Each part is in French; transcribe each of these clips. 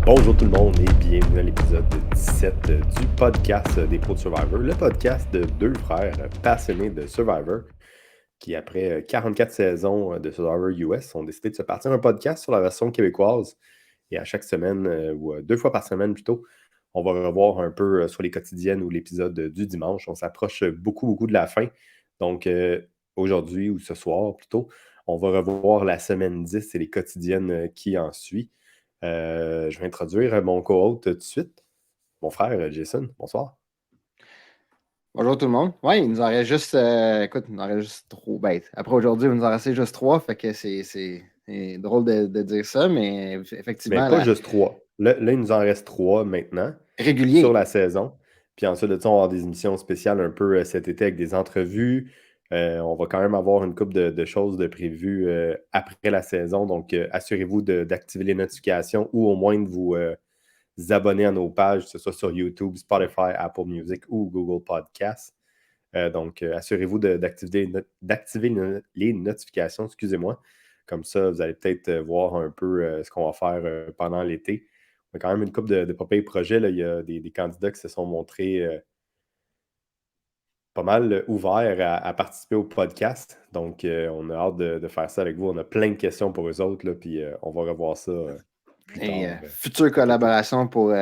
Bonjour tout le monde et bienvenue à l'épisode 17 du podcast des Pros de Survivor, le podcast de deux frères passionnés de Survivor qui, après 44 saisons de Survivor US, ont décidé de se partir un podcast sur la version québécoise. Et à chaque semaine, ou 2 fois par semaine plutôt, on va revoir un peu sur les quotidiennes ou l'épisode du dimanche. On s'approche beaucoup de la fin. Donc aujourd'hui ou ce soir plutôt, on va revoir la semaine 10 et les quotidiennes qui en suit. Je vais introduire mon co-hôte tout de suite, mon frère Jason. Bonsoir. Bonjour tout le monde. Oui, il nous en reste juste, écoute, il nous en reste juste 3. Ben, après aujourd'hui, il nous en reste juste 3, fait que c'est drôle de dire ça, mais Mais effectivement, pas la juste 3. Là, il nous en reste 3 maintenant sur régulier. la saison. Puis ensuite de ça, on va avoir des émissions spéciales un peu cet été avec des entrevues. On va quand même avoir une couple de choses de prévues après la saison. Donc, assurez-vous d'activer les notifications ou au moins de vous abonner à nos pages, que ce soit sur YouTube, Spotify, Apple Music ou Google Podcasts. Donc, assurez-vous d'activer les notifications, excusez-moi. Comme ça, vous allez peut-être voir un peu ce qu'on va faire pendant l'été. On a quand même une couple de papiers projets. Là. Il y a des candidats qui se sont montrés pas mal ouverts à participer au podcast. Donc, on a hâte de faire ça avec vous. On a plein de questions pour eux autres, là, puis on va revoir ça plus Et tard future cet été. collaboration pour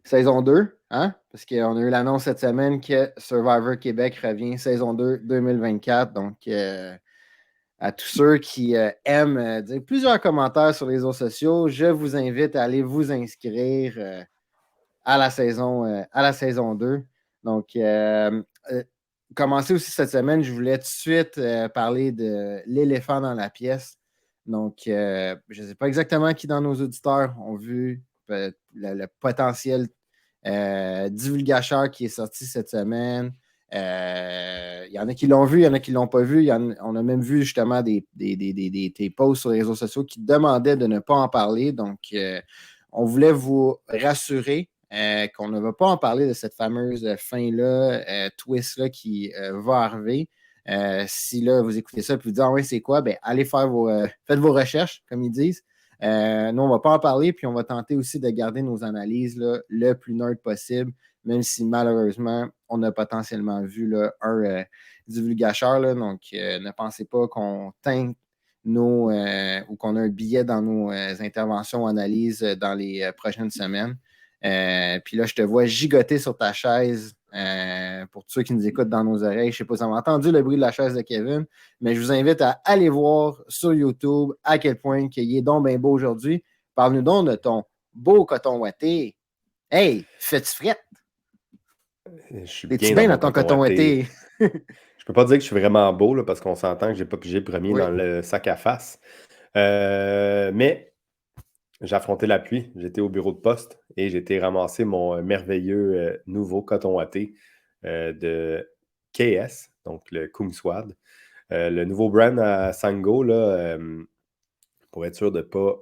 saison 2, hein? Parce qu'on a eu l'annonce cette semaine que Survivor Québec revient saison 2 2024. Donc, à tous ceux qui aiment dire plusieurs commentaires sur les réseaux sociaux, je vous invite à aller vous inscrire à la saison 2. Donc, commencer aussi cette semaine, je voulais tout de suite parler de l'éléphant dans la pièce. Donc, je ne sais pas exactement qui dans nos auditeurs ont vu le potentiel divulgateur qui est sorti cette semaine. Il y en a qui l'ont vu, il y en a qui ne l'ont pas vu. On a même vu justement des posts sur les réseaux sociaux qui demandaient de ne pas en parler. Donc, on voulait vous rassurer qu'on ne va pas en parler de cette fameuse fin-là, twist-là qui va arriver. Si là, vous écoutez ça et vous dites ah oui, c'est quoi? Ben, allez faire faites vos recherches, comme ils disent. Nous, on ne va pas en parler, puis on va tenter aussi de garder nos analyses là, le plus nerd possible, même si malheureusement, on a potentiellement vu là, un divulgateur. Là, donc, ne pensez pas qu'on teinte ou qu'on a un billet dans nos interventions ou analyses dans les prochaines semaines. Puis là, je te vois gigoter sur ta chaise. Pour tous ceux qui nous écoutent dans nos oreilles, je ne sais pas si vous avez entendu le bruit de la chaise de Kevin, mais je vous invite à aller voir sur YouTube à quel point il est donc bien beau aujourd'hui. Parle-nous donc de ton beau coton ouaté. Hey, fais-tu frette? Je suis Es-tu bien dans bien dans mon ton coton coton ouaté. ouaté? Je peux pas dire que je suis vraiment beau là, parce qu'on s'entend que j'ai pas pigé le premier Oui. dans le sac à face. Mais j'ai affronté la pluie. J'étais au bureau de poste et j'ai été ramasser mon merveilleux nouveau coton ouaté de KS, donc le Kumswad. Le nouveau brand à Sango, là, pour être sûr de ne pas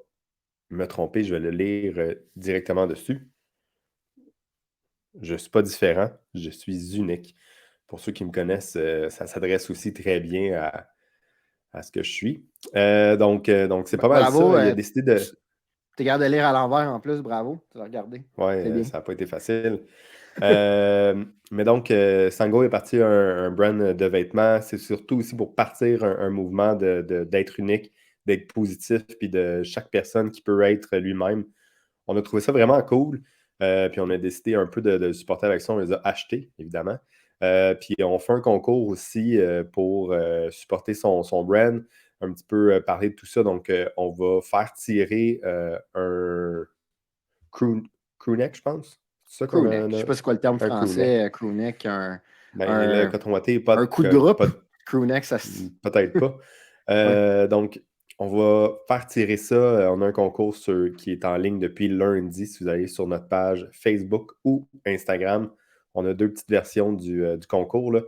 me tromper, je vais le lire directement dessus. Je ne suis pas différent, je suis unique. Pour ceux qui me connaissent, ça s'adresse aussi très bien à ce que je suis. Donc c'est pas mal Bravo. ça. Il a décidé de. Tu es capable de lire à l'envers en plus. Bravo. Tu l'as regardé. C'est Ouais, bien. ça n'a pas été facile. Mais donc, Sango est parti un brand de vêtements. C'est surtout aussi pour partir un mouvement d'être unique, d'être positif, puis de chaque personne qui peut être lui-même. On a trouvé ça vraiment cool. Puis on a décidé un peu de le supporter avec ça. On les a achetés, évidemment. Puis on fait un concours aussi pour supporter son brand, un petit peu parler de tout ça. Donc, on va faire tirer un crewneck, je pense. C'est ça qu'on Crewneck. a, Je ne sais pas c'est quoi le terme un crewneck. français, crewneck. Ben là, Un, quand on va pas, un coup de groupe. pas, Crewneck, ça. peut-être pas. Ouais. Donc, on va faire tirer ça. On a un concours qui est en ligne depuis lundi. Si vous allez sur notre page Facebook ou Instagram, on a 2 petites versions du concours. Là.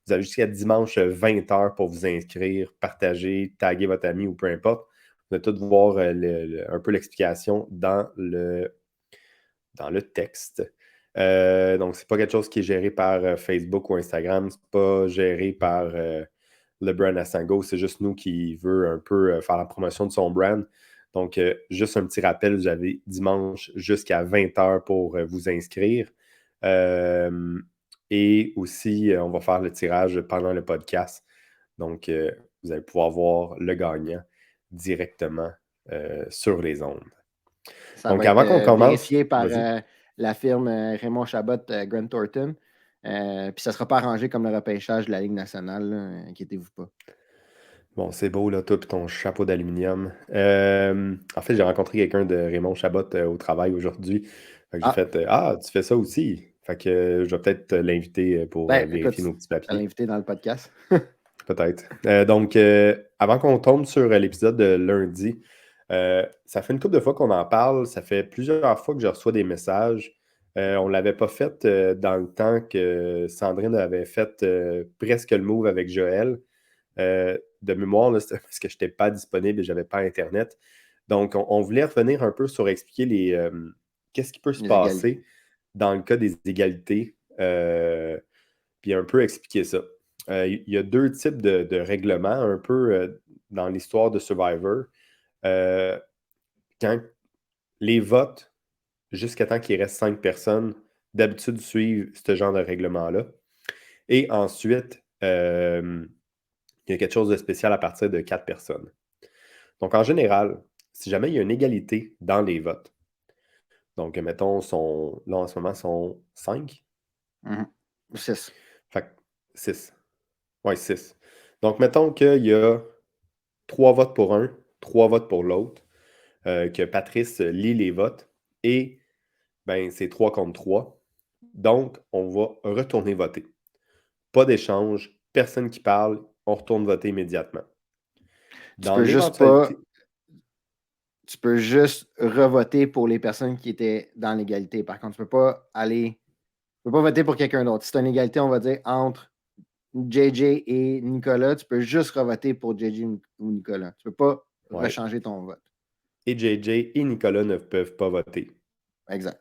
Vous avez jusqu'à dimanche 20h pour vous inscrire, partager, taguer votre ami ou peu importe. Vous allez tout voir un peu l'explication dans le texte. Donc, c'est pas quelque chose qui est géré par Facebook ou Instagram. C'est pas géré par le brand Asango. C'est juste nous qui veut un peu faire la promotion de son brand. Donc, juste un petit rappel, vous avez dimanche jusqu'à 20h pour vous inscrire. Et aussi, on va faire le tirage pendant le podcast. Donc, vous allez pouvoir voir le gagnant directement sur les ondes. Ça Donc, va être avant qu'on commence, vérifié par vas-y. la firme Raymond Chabot, Grant Thornton. Puis ça ne sera pas arrangé comme le repêchage de la Ligue nationale, là, inquiétez-vous pas. Bon, c'est beau, là, toi et ton chapeau d'aluminium. En fait, j'ai rencontré quelqu'un de Raymond Chabot au travail aujourd'hui. Fait que j'ai Ah, fait tu fais ça aussi. Fait que je vais peut-être l'inviter pour ben écoute, vérifier nos petits à papiers. l'invité dans le podcast. Peut-être. Donc, avant qu'on tombe sur l'épisode de lundi, ça fait une couple de fois qu'on en parle. Ça fait plusieurs fois que je reçois des messages. On ne l'avait pas fait dans le temps que Sandrine avait fait presque le move avec Joël. De mémoire, là, c'était parce que je n'étais pas disponible et je n'avais pas Internet. Donc, on voulait revenir un peu sur expliquer qu'est-ce qui peut se Les égalités. passer dans le cas des égalités, puis un peu expliquer ça. Il y a deux types de règlements un peu dans l'histoire de Survivor. Quand les votes, jusqu'à temps qu'il reste 5 personnes, d'habitude suivent ce genre de règlement-là. Et ensuite, il y a quelque chose de spécial à partir de 4 personnes. Donc, en général, si jamais il y a une égalité dans les votes, donc, mettons, là, en ce moment, sont 5. 6. Fait que 6. Oui, 6. Donc, mettons qu'il y a 3 votes pour un, 3 votes pour l'autre, que Patrice lit les votes, et ben, c'est 3 contre 3. Donc, on va retourner voter. Pas d'échange, personne qui parle, on retourne voter immédiatement. Tu Dans peux juste pas. l'éventualité. Tu peux juste revoter pour les personnes qui étaient dans l'égalité. Par contre, tu peux pas aller. Tu peux pas voter pour quelqu'un d'autre. Si c'est une égalité, on va dire, entre JJ et Nicolas, tu peux juste revoter pour JJ ou Nicolas. Tu peux pas Ouais. rechanger ton vote. Et JJ et Nicolas ne peuvent pas voter. Exact.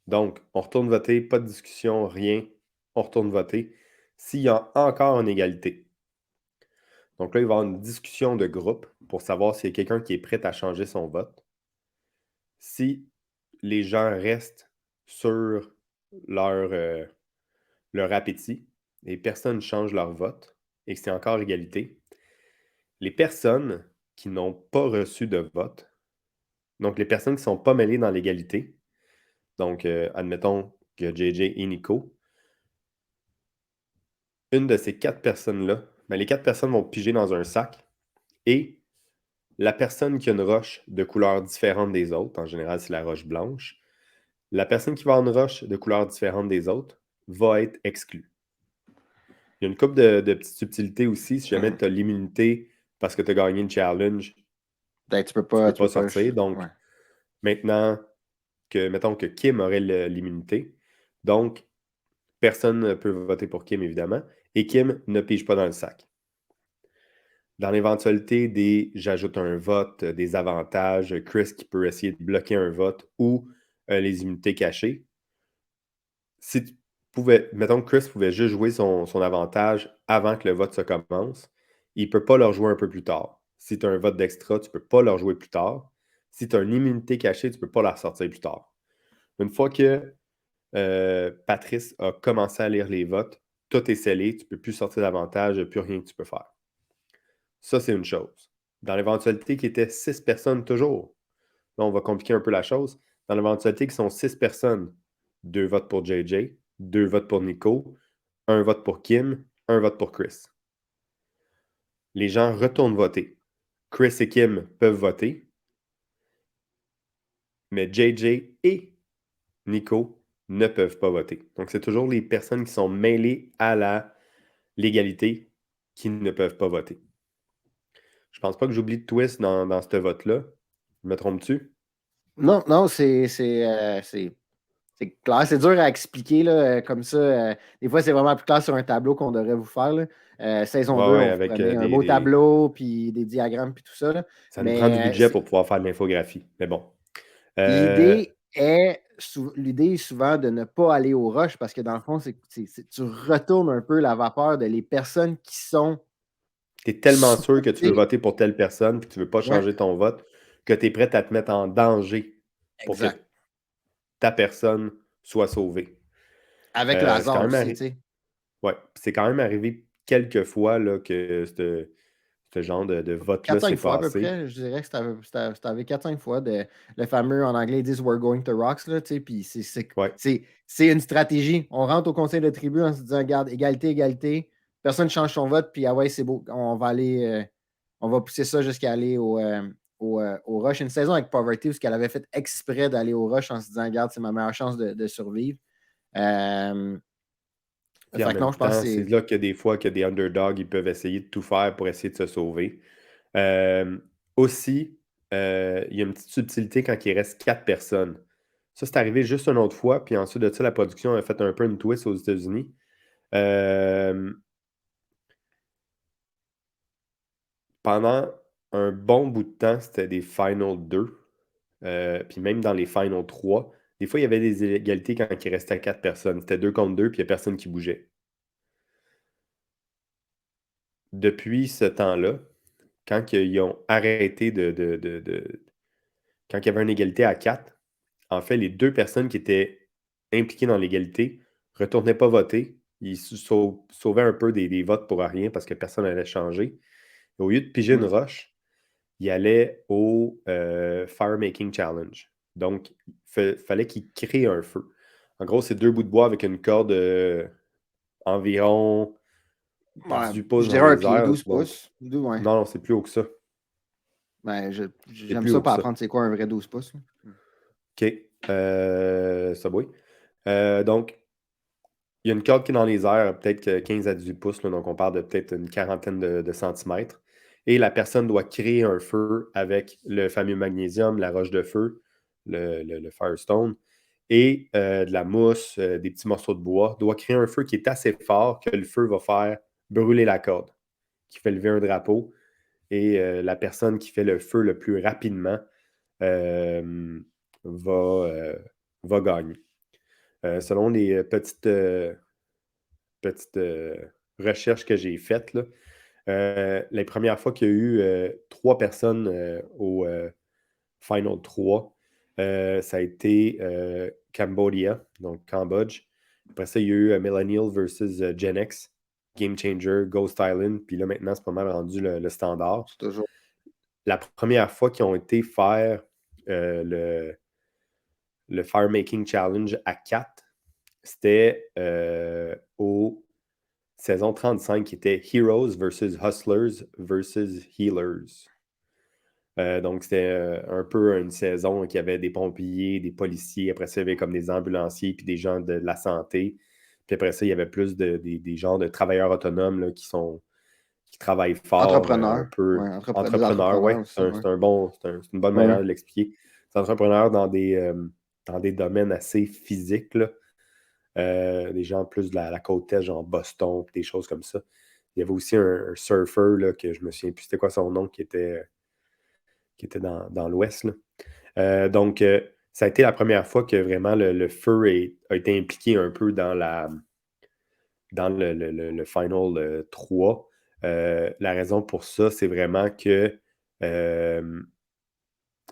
Donc, on retourne voter, pas de discussion, rien. On retourne voter s'il y a encore une égalité. Donc là, il va y avoir une discussion de groupe pour savoir s'il y a quelqu'un qui est prêt à changer son vote. Si les gens restent sur leur, leur appétit et personne ne change leur vote et que c'est encore égalité, les personnes qui n'ont pas reçu de vote, donc les personnes qui ne sont pas mêlées dans l'égalité, donc admettons que JJ et Nico, une de ces 4 personnes-là, ben, les 4 personnes vont piger dans un sac et la personne qui a une roche de couleur différente des autres, en général c'est la roche blanche, la personne qui va avoir une roche de couleur différente des autres va être exclue. Il y a une couple de petites subtilités aussi. Si jamais tu as l'immunité parce que tu as gagné une challenge, Ben, tu peux tu pas. peux Tu pas peux pas. sortir. Donc, Ouais. maintenant mettons que Kim aurait l'immunité, donc personne ne peut voter pour Kim, évidemment, et Kim ne pige pas dans le sac. Dans l'éventualité des j'ajoute un vote, des avantages, Chris qui peut essayer de bloquer un vote ou les immunités cachées, si tu pouvais, mettons que Chris pouvait juste jouer son avantage avant que le vote se commence, il ne peut pas le rejouer un peu plus tard. Si tu as un vote d'extra, tu ne peux pas le rejouer plus tard. Si tu as une immunité cachée, tu ne peux pas la ressortir plus tard. Une fois que Patrice a commencé à lire les votes, tout est scellé, tu ne peux plus sortir d'avantage, il n'y a plus rien que tu peux faire. Ça, c'est une chose. Dans l'éventualité qui était 6 personnes toujours, là, on va compliquer un peu la chose. Dans l'éventualité qui sont 6 personnes, 2 votes pour JJ, 2 votes pour Nico, 1 vote pour Kim, 1 vote pour Chris. Les gens retournent voter. Chris et Kim peuvent voter, mais JJ et Nico ne peuvent pas voter. Donc, c'est toujours les personnes qui sont mêlées à l'égalité qui ne peuvent pas voter. Je pense pas que j'oublie de twist dans ce vote-là. Me trompes-tu? Non, non, c'est clair. C'est dur à expliquer là, comme ça. Des fois, c'est vraiment plus clair sur un tableau qu'on devrait vous faire, là. Saison Ouais, 2, ouais, on vous avec promet un beau tableau, puis des diagrammes, puis tout ça, là. ça nous prend du Mais budget pour pouvoir faire de l'infographie. Mais bon. Euh, l'idée est souvent de ne pas aller au rush parce que dans le fond, tu retournes un peu la vapeur de les personnes qui sont Tu es tellement sûr que tu veux supposées. voter pour telle personne et que tu ne veux pas Ouais, changer ton vote. que tu es prêt à te mettre en danger pour que Exact. ta personne soit sauvée. Avec le C'est hasard quand même aussi, tu sais. ouais, c'est quand même arrivé quelques fois là, que ce genre de vote-là s'est 4-5 fois à peu passé. près, je dirais que c'est arrivé 4-5 fois. Le fameux, en anglais, ils disent We're going to rocks, là, tu sais, puis Ouais. c'est une stratégie. On rentre au conseil de tribu en se disant, regarde, égalité, égalité, personne ne change son vote, puis ah ouais, c'est beau, on va aller, on va pousser ça jusqu'à aller au rush. Une saison avec Poverty où qu'elle avait fait exprès d'aller au rush en se disant, regarde, c'est ma meilleure chance de survivre. Puis en Fait que non, même je pense temps, que c'est c'est. là que des fois que des underdogs, ils peuvent essayer de tout faire pour essayer de se sauver. Aussi, il y a une petite subtilité quand il reste 4 personnes. Ça, c'est arrivé juste une autre fois, puis ensuite de ça, la production a fait un peu une twist aux États-Unis. Pendant un bon bout de temps, c'était des Final 2. Puis même dans les Final 3, des fois, il y avait des égalités quand il restait 4 personnes. C'était 2 contre 2, puis il n'y a personne qui bougeait. Depuis ce temps-là, quand ils ont arrêté quand il y avait une égalité à 4, en fait, les 2 personnes qui étaient impliquées dans l'égalité ne retournaient pas voter. Ils sauvaient un peu des votes pour rien parce que personne n'allait changer. Et au lieu de piger une Ouais. roche, il allait au Fire Making Challenge. Donc, il fallait qu'il crée un feu. En gros, c'est 2 bouts de bois avec une corde environ Ouais, 18 pouces je dans dirais un les pied, airs. 12 Donc, pouces. Ouais. non, c'est plus haut que ça. Ben, C'est j'aime plus ça haut que pas ça. apprendre c'est quoi un vrai 12 pouces. OK. Subway. Donc, il y a une corde qui est dans les airs, peut-être que 15 à 18 pouces, là, donc on parle de peut-être une quarantaine de centimètres. Et la personne doit créer un feu avec le fameux magnésium, la roche de feu, le Firestone, et de la mousse, des petits morceaux de bois. Doit créer un feu qui est assez fort que le feu va faire brûler la corde, qui fait lever un drapeau. Et la personne qui fait le feu le plus rapidement euh, va, va gagner. Selon les petites recherches que j'ai faites, là, les premières fois qu'il y a eu 3 personnes au Final 3, ça a été Cambodia, donc Cambodge. Après ça, il y a eu Millennial versus Gen X, Game Changer, Ghost Island. Puis là, maintenant, c'est pas mal rendu le standard. C'est toujours. La première fois qu'ils ont été faire le Fire Making Challenge à 4, c'était au saison 35 qui était Heroes versus Hustlers versus Healers. Donc, c'était un peu une saison qui avait des pompiers, des policiers. Après ça, il y avait comme des ambulanciers puis des gens de la santé. Puis après ça, il y avait plus des genres de travailleurs autonomes là, qui travaillent fort, un Entrepreneur. peu Ouais, des entrepreneurs, entrepreneurs ouais. aussi. Ouais. C'est une bonne Ouais. manière de l'expliquer. C'est entrepreneurs dans des domaines assez physiques, là. Des gens plus de la côte est, genre Boston, des choses comme ça. Il y avait aussi un surfer, là, que je me souviens plus c'était quoi son nom, qui était dans l'Ouest, là. Donc, ça a été la première fois que vraiment le feu a été impliqué un peu dans le Final 3. La raison pour ça, c'est vraiment que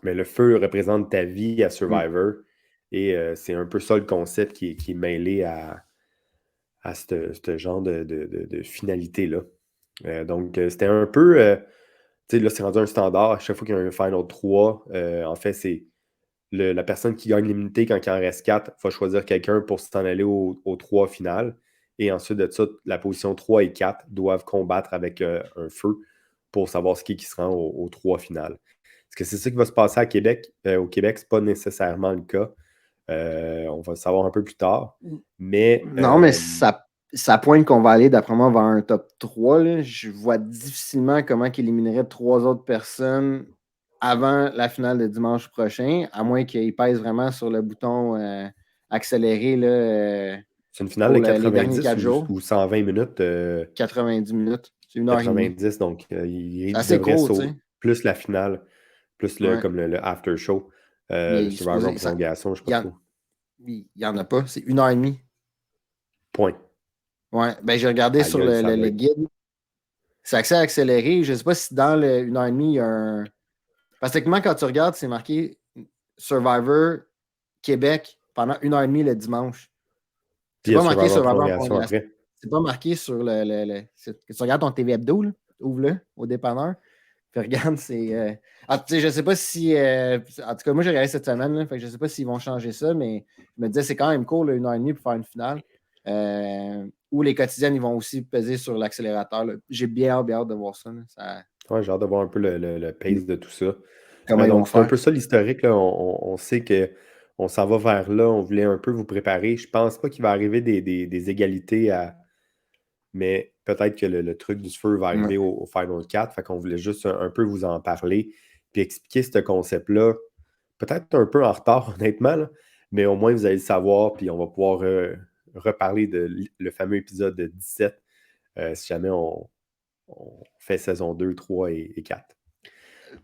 mais le feu représente ta vie à Mm. Survivor. Et c'est un peu ça le concept qui est mêlé à ce genre de finalité-là. Donc, c'était un peu. Tu sais, là, c'est rendu un standard. À chaque fois qu'il y a un Final 3, en fait, c'est la personne qui gagne l'immunité quand il en reste 4 va choisir quelqu'un pour s'en aller au 3 final. Et ensuite de ça, la position 3 et 4 doivent combattre avec un feu pour savoir qui se rend au 3 final. Est-ce que c'est ça qui va se passer à Québec? Au Québec, ce n'est pas nécessairement le cas. On va le savoir un peu plus tard. Mais Non, mais ça pointe qu'on va aller, d'après moi, vers un top 3. Là. Je vois difficilement comment il éliminerait 3 autres personnes avant la finale de dimanche prochain, à moins qu'il pèse vraiment sur le bouton accéléré là, c'est une finale pour de les derniers 90 4 jours. ou 120 minutes. 90 minutes. C'est 1 heure et demie. 90, donc C'est il assez devrait court, tu sauter sais. plus la finale, plus Ouais. comme le after show, Mais le il, est Survivor en supposé- ça, prolongation, je ne sais il pas y en, trop. il y en a pas. C'est 1 heure et demie. Point. Ouais. Ben, j'ai regardé Aïe, sur aïe, le guide. C'est accès accéléré. Je ne sais pas si dans le 1 heure et demie, il y a Parce que techniquement, quand tu regardes, c'est marqué Survivor Québec pendant 1h30 le dimanche. Puis C'est il y a pas marqué Survivor Survivor Prolongation Prolongation. après. C'est pas marqué sur que tu regardes ton TV Hebdo, là, ouvre-le au dépanneur. Puis regarde, je sais pas si. En tout cas, moi, j'ai regardé cette semaine, là, fait que je sais pas s'ils vont changer ça, mais je me disais, c'est quand même cool, là, 1h30 pour faire une finale. Ou les quotidiennes, ils vont aussi peser sur l'accélérateur, là. J'ai bien hâte de voir ça, là. Ouais, j'ai hâte de voir un peu le pace de tout ça. Comment ils vont Donc, c'est un faire. peu ça l'historique, là. On sait qu'on s'en va vers là. On voulait un peu vous préparer. Je pense pas qu'il va arriver des égalités mais peut-être que le truc du feu va Ouais. arriver au Final 4. Fait qu'on voulait juste un peu vous en parler puis expliquer ce concept-là. Peut-être un peu en retard, honnêtement, là, mais au moins vous allez le savoir, puis on va pouvoir reparler de le fameux épisode 17 si jamais on fait saison 2, 3 et 4.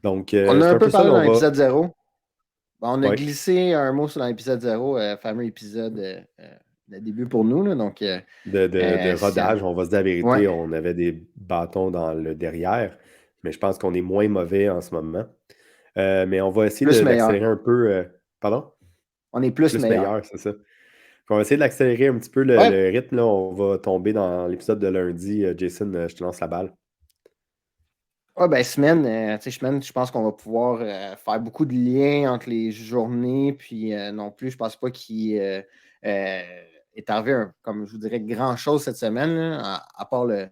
Donc, On a c'est un un peu peu ça. parlé Là, dans on va. l'épisode 0. On a Ouais, glissé un mot sur l'épisode 0, fameux épisode de début pour nous, là, donc, de rodage, on va se dire la ouais, vérité, on avait des bâtons dans le derrière, mais je pense qu'on est moins mauvais en ce moment. Mais on va essayer plus meilleur. d'accélérer un peu. Pardon? On est plus Plus meilleur. meilleur, c'est ça. On va essayer d'accélérer un petit peu Ouais, le rythme. Là. On va tomber dans l'épisode de lundi. Jason, je te lance la balle. ouais, ben semaine, semaine, je pense qu'on va pouvoir faire beaucoup de liens entre les journées, puis non plus, je pense pas qu'il est arrivé, comme je vous dirais, grand-chose cette semaine, là, à part le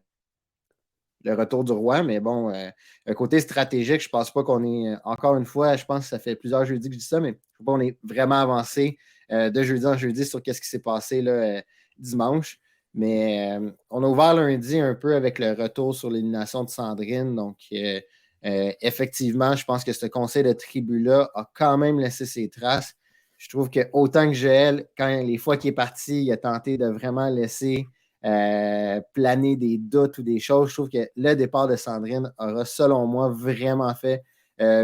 retour du roi, mais bon, un côté stratégique, je pense pas qu'on est, encore une fois, je pense que ça fait plusieurs jeudis que je dis ça, mais je ne pense pas qu'on est vraiment avancé de jeudi en jeudi sur qu'est-ce qui s'est passé là, dimanche. Mais on a ouvert lundi un peu avec le retour sur l'élimination de Sandrine. Donc, effectivement, je pense que ce conseil de tribu-là a quand même laissé ses traces. Je trouve que autant que Joël, quand les fois qu'il est parti, il a tenté de vraiment laisser planer des doutes ou des choses. Je trouve que le départ de Sandrine aura, selon moi, vraiment fait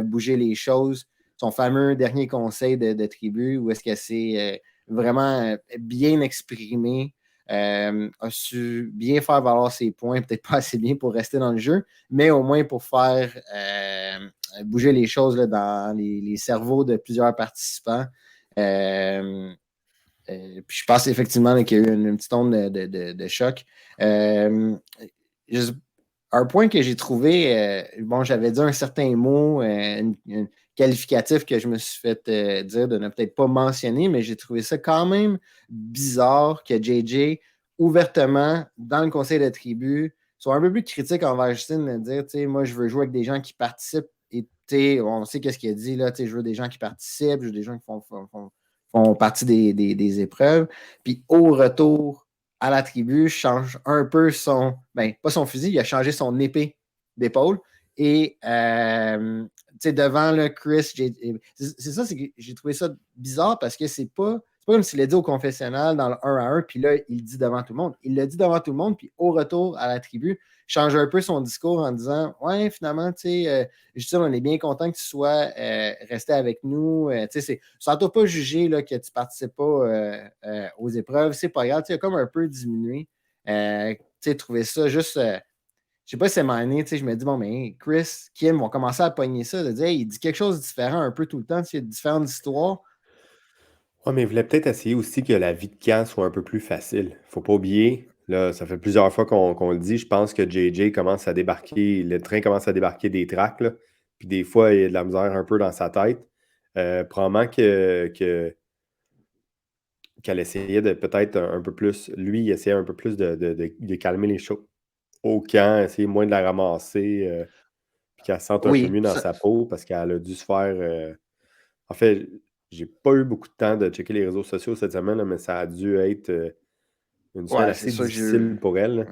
bouger les choses. Son fameux dernier conseil de tribu, où est-ce que c'est vraiment bien exprimé, a su bien faire valoir ses points, peut-être pas assez bien pour rester dans le jeu, mais au moins pour faire bouger les choses là, dans les cerveaux de plusieurs participants. Puis je pense effectivement qu'il y a eu une petite onde de choc. Euh, un point que j'ai trouvé, bon, j'avais dit un certain mot, un qualificatif que je me suis fait dire de ne peut-être pas mentionner, mais j'ai trouvé ça quand même bizarre que JJ, ouvertement, dans le conseil de tribu, soit un peu plus critique envers Justine, de dire, tu sais, moi, je veux jouer avec des gens qui participent. Et tu sais, on sait qu'est-ce qu'il a dit, là, tu sais, je veux des gens qui participent, je veux des gens qui font partie des épreuves. Puis au retour à la tribu, change un peu pas son fusil, il a changé son épée d'épaule. Et devant le Chris, c'est ça, c'est que j'ai trouvé ça bizarre parce que c'est pas comme s'il l'a dit au confessionnal dans le 1 à 1, puis là, il le dit devant tout le monde. Il l'a dit devant tout le monde, puis au retour à la tribu, change un peu son discours en disant ouais, finalement, tu sais, Justine, on est bien content que tu sois resté avec nous. Ça t'a pas jugé là, que tu ne participes pas aux épreuves. C'est pas grave. Il a comme un peu diminué. Trouver ça juste. Je sais pas si c'est mané, je me dis, bon, mais Chris, Kim vont commencer à pogner ça, de dire, hey, il dit quelque chose de différent un peu tout le temps, il y a différentes histoires. Ouais, mais il voulait peut-être essayer aussi que la vie de camp soit un peu plus facile. Faut pas oublier, là, ça fait plusieurs fois qu'on le dit, je pense que JJ commence à débarquer, le train commence à débarquer des tracks, là, puis des fois, il y a de la misère un peu dans sa tête. Probablement qu'elle essayait de peut-être un peu plus, lui, il essayait un peu plus de calmer les choses au camp, essayer moins de la ramasser, puis qu'elle se sente un peu Oui, mieux dans sa peau parce qu'elle a dû se faire. En fait, j'ai pas eu beaucoup de temps de checker les réseaux sociaux cette semaine, là, mais ça a dû être une semaine ouais, c'est assez sûr que j'ai eu. difficile pour elle. Là.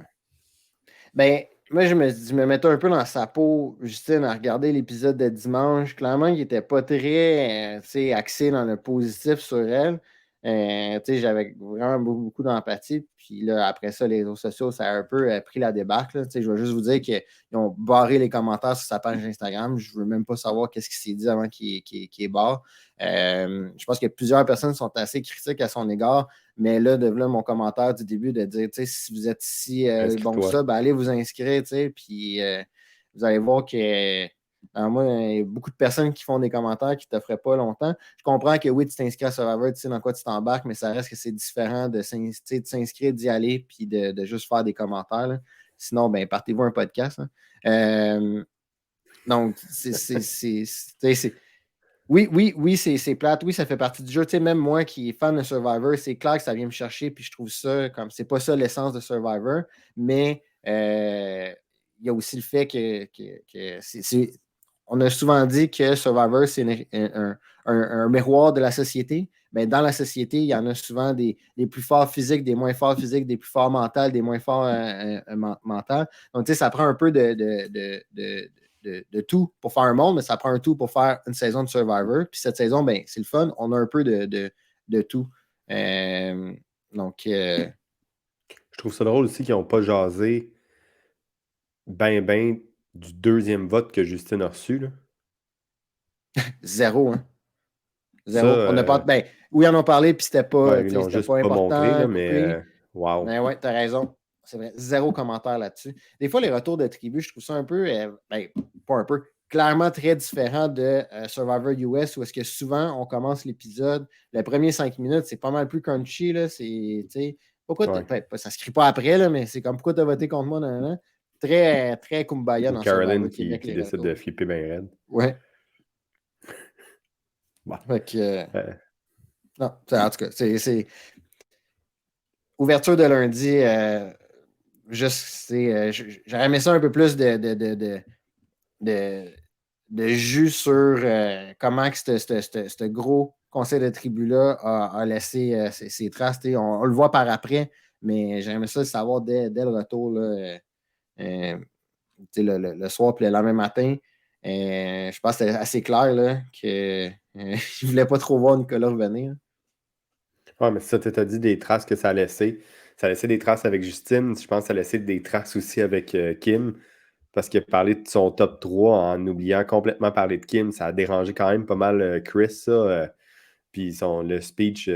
Ben, moi, je me mettais un peu dans sa peau, Justine, à regarder l'épisode de dimanche. Clairement, il n'était pas très axé dans le positif sur elle. J'avais vraiment beaucoup d'empathie. Puis là, après ça, les réseaux sociaux, ça a un peu pris la débâcle. Là. Je vais juste vous dire qu'ils ont barré les commentaires sur sa page Instagram. Je ne veux même pas savoir qu'est-ce qui s'est dit avant qu'il barre. Je pense que plusieurs personnes sont assez critiques à son égard. Mais là, de là, mon commentaire du début de dire, si vous êtes si bon que Inscris-toi. ça, ben, allez vous inscrire, puis vous allez voir que Alors moi, il y a beaucoup de personnes qui font des commentaires qui ne te feraient pas longtemps. Je comprends que oui, tu t'inscris à Survivor, tu sais dans quoi tu t'embarques, mais ça reste que c'est différent de s'inscrire, d'y aller, puis de juste faire des commentaires, là. Sinon, ben, partez-vous un podcast, hein. Donc, oui, c'est plate. Oui, ça fait partie du jeu. Tu sais, même moi qui est fan de Survivor, c'est clair que ça vient me chercher, puis je trouve ça comme c'est pas ça l'essence de Survivor, mais il y a aussi le fait que on a souvent dit que Survivor, c'est un miroir de la société. Mais dans la société, il y en a souvent des plus forts physiques, des moins forts physiques, des plus forts mentaux, des moins forts mentaux. Donc, tu sais, ça prend un peu de tout pour faire un monde, mais ça prend un tout pour faire une saison de Survivor. Puis cette saison, ben, c'est le fun. On a un peu de tout. Donc, Je trouve ça drôle aussi qu'ils n'ont pas jasé ben du deuxième vote que Justine a reçu, là. zéro, hein? Ça, Zéro. On n'a pas. Ben, oui, on en a parlé, puis c'était pas, ouais, ils l'ont c'était juste pas pas montré, important, là, mais coupé. wow. Mais ouais, t'as raison. C'est vrai. Zéro commentaire là-dessus. Des fois, les retours de tribu, je trouve ça un peu, ben, pas un peu, clairement très différent de Survivor US, où est-ce que souvent, on commence l'épisode, les premiers 5 minutes, c'est pas mal plus crunchy, là. C'est, tu sais, pourquoi, Ouais. ben, ça se crie pas après, là, mais c'est comme pourquoi t'as voté contre moi, nan. Très, très Kumbaya Ou dans Caroline Survivor qui, Québec, qui les décide de retours. flipper bien raide. Ouais. Bon. Fait que, Euh, non, en tout cas, c'est ouverture de lundi, juste, j'aurais aimé ça un peu plus de, de jus sur comment que ce gros conseil de tribu-là a laissé ses traces. On le voit par après, mais j'aurais aimé ça le savoir dès le retour, là, euh, le soir puis le lendemain matin. Je pense que c'était assez clair là, que je ne voulais pas trop voir Nicolas revenir. ouais, mais ça, tu as dit des traces que ça a laissé. Ça a laissé des traces avec Justine. Je pense que ça a laissé des traces aussi avec Kim. Parce qu'il a parlé de son top 3 en oubliant complètement parler de Kim. Ça a dérangé quand même pas mal Chris, ça. Puis le speech,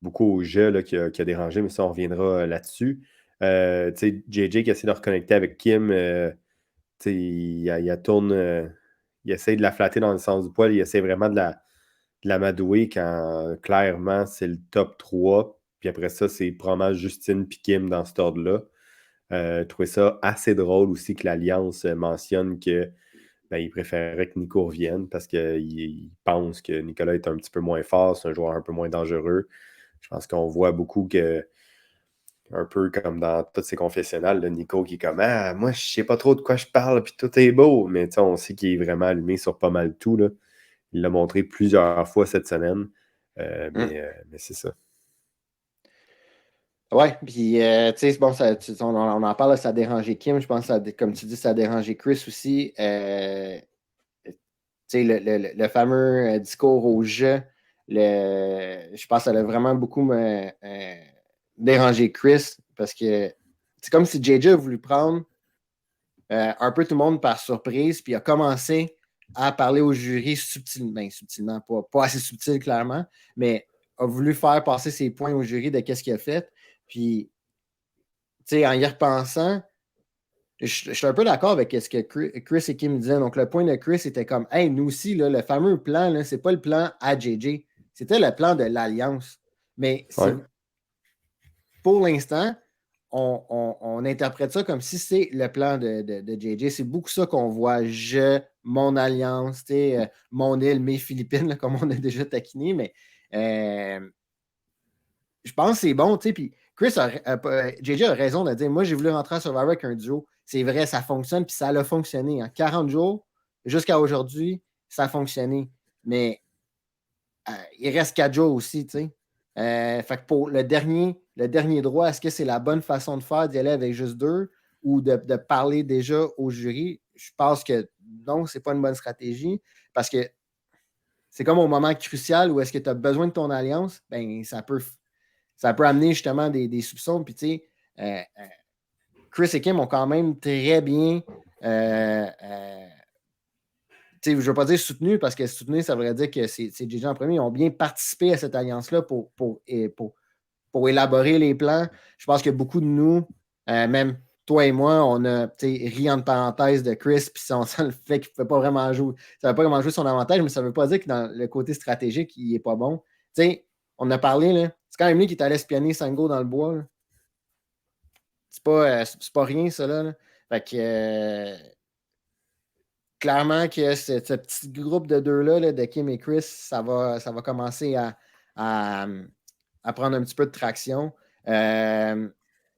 beaucoup au jeu là, qui a dérangé, mais ça, on reviendra là-dessus. Tu sais, JJ qui essaie de reconnecter avec Kim, tu sais, il tourne, il essaie de la flatter dans le sens du poil, il essaie vraiment de la madouer quand clairement c'est le top 3. Puis après ça, c'est probablement Justine puis Kim dans cet ordre-là. Je trouvais ça assez drôle aussi que l'Alliance mentionne que ben, il préférerait que Nico revienne parce qu'il pense que Nicolas est un petit peu moins fort, c'est un joueur un peu moins dangereux. Je pense qu'on voit beaucoup que, un peu comme dans toutes ces confessionnals, le Nico qui est comme Ah, moi, je sais pas trop de quoi je parle, puis tout est beau. Mais on sait qu'il est vraiment allumé sur pas mal tout, là. Il l'a montré plusieurs fois cette semaine. Mais c'est ça. Ouais, puis tu sais, bon, on en parle, ça a dérangé Kim, je pense que comme tu dis, ça a dérangé Chris aussi. Tu sais, le fameux discours au jeu, je pense que ça a vraiment beaucoup dérangé Chris parce que c'est comme si JJ a voulu prendre un peu tout le monde par surprise, puis a commencé à parler au jury subtilement, ben, subtilement, pas assez subtil clairement, mais a voulu faire passer ses points au jury de qu'est-ce qu'il a fait. Puis, tu sais, en y repensant, je suis un peu d'accord avec ce que Chris et Kim disaient. Donc, le point de Chris était comme, hey, nous aussi, là, le fameux plan, là, c'est pas le plan à JJ, c'était le plan de l'Alliance. Mais Ouais. pour l'instant, on interprète ça comme si c'est le plan de JJ. C'est beaucoup ça qu'on voit. Mon alliance, mon île, mes Philippines, là, comme on a déjà taquiné, mais je pense que c'est bon, tu sais. Puis JJ a raison de dire moi, j'ai voulu rentrer à Survivor avec un duo. C'est vrai, ça fonctionne, puis ça a fonctionné. En 40 jours, jusqu'à aujourd'hui, ça a fonctionné. Mais il reste 4 jours aussi, tu sais. Fait que pour le dernier droit, est-ce que c'est la bonne façon de faire d'y aller avec juste deux ou de parler déjà au jury? Je pense que non, c'est pas une bonne stratégie parce que c'est comme au moment crucial où est-ce que tu as besoin de ton alliance, ben ça peut amener justement des soupçons. Puis tu sais, Chris et Kim ont quand même très bien je ne veux pas dire soutenu parce que soutenu, ça voudrait dire que c'est JJ en premier. Ils ont bien participé à cette alliance-là pour élaborer les plans. Je pense que beaucoup de nous, même toi et moi, on a ri entre parenthèses de Chris, puis on sent le fait qu'il ne peut pas vraiment jouer. Ça ne veut pas vraiment jouer son avantage, mais ça ne veut pas dire que dans le côté stratégique, il n'est pas bon. T'sais, on a parlé, là, c'est quand même lui qui est allé espionner Sango dans le bois. C'est pas rien, ça. Là. Fait que clairement que ce petit groupe de deux-là, là, de Kim et Chris, ça va commencer à prendre un petit peu de traction.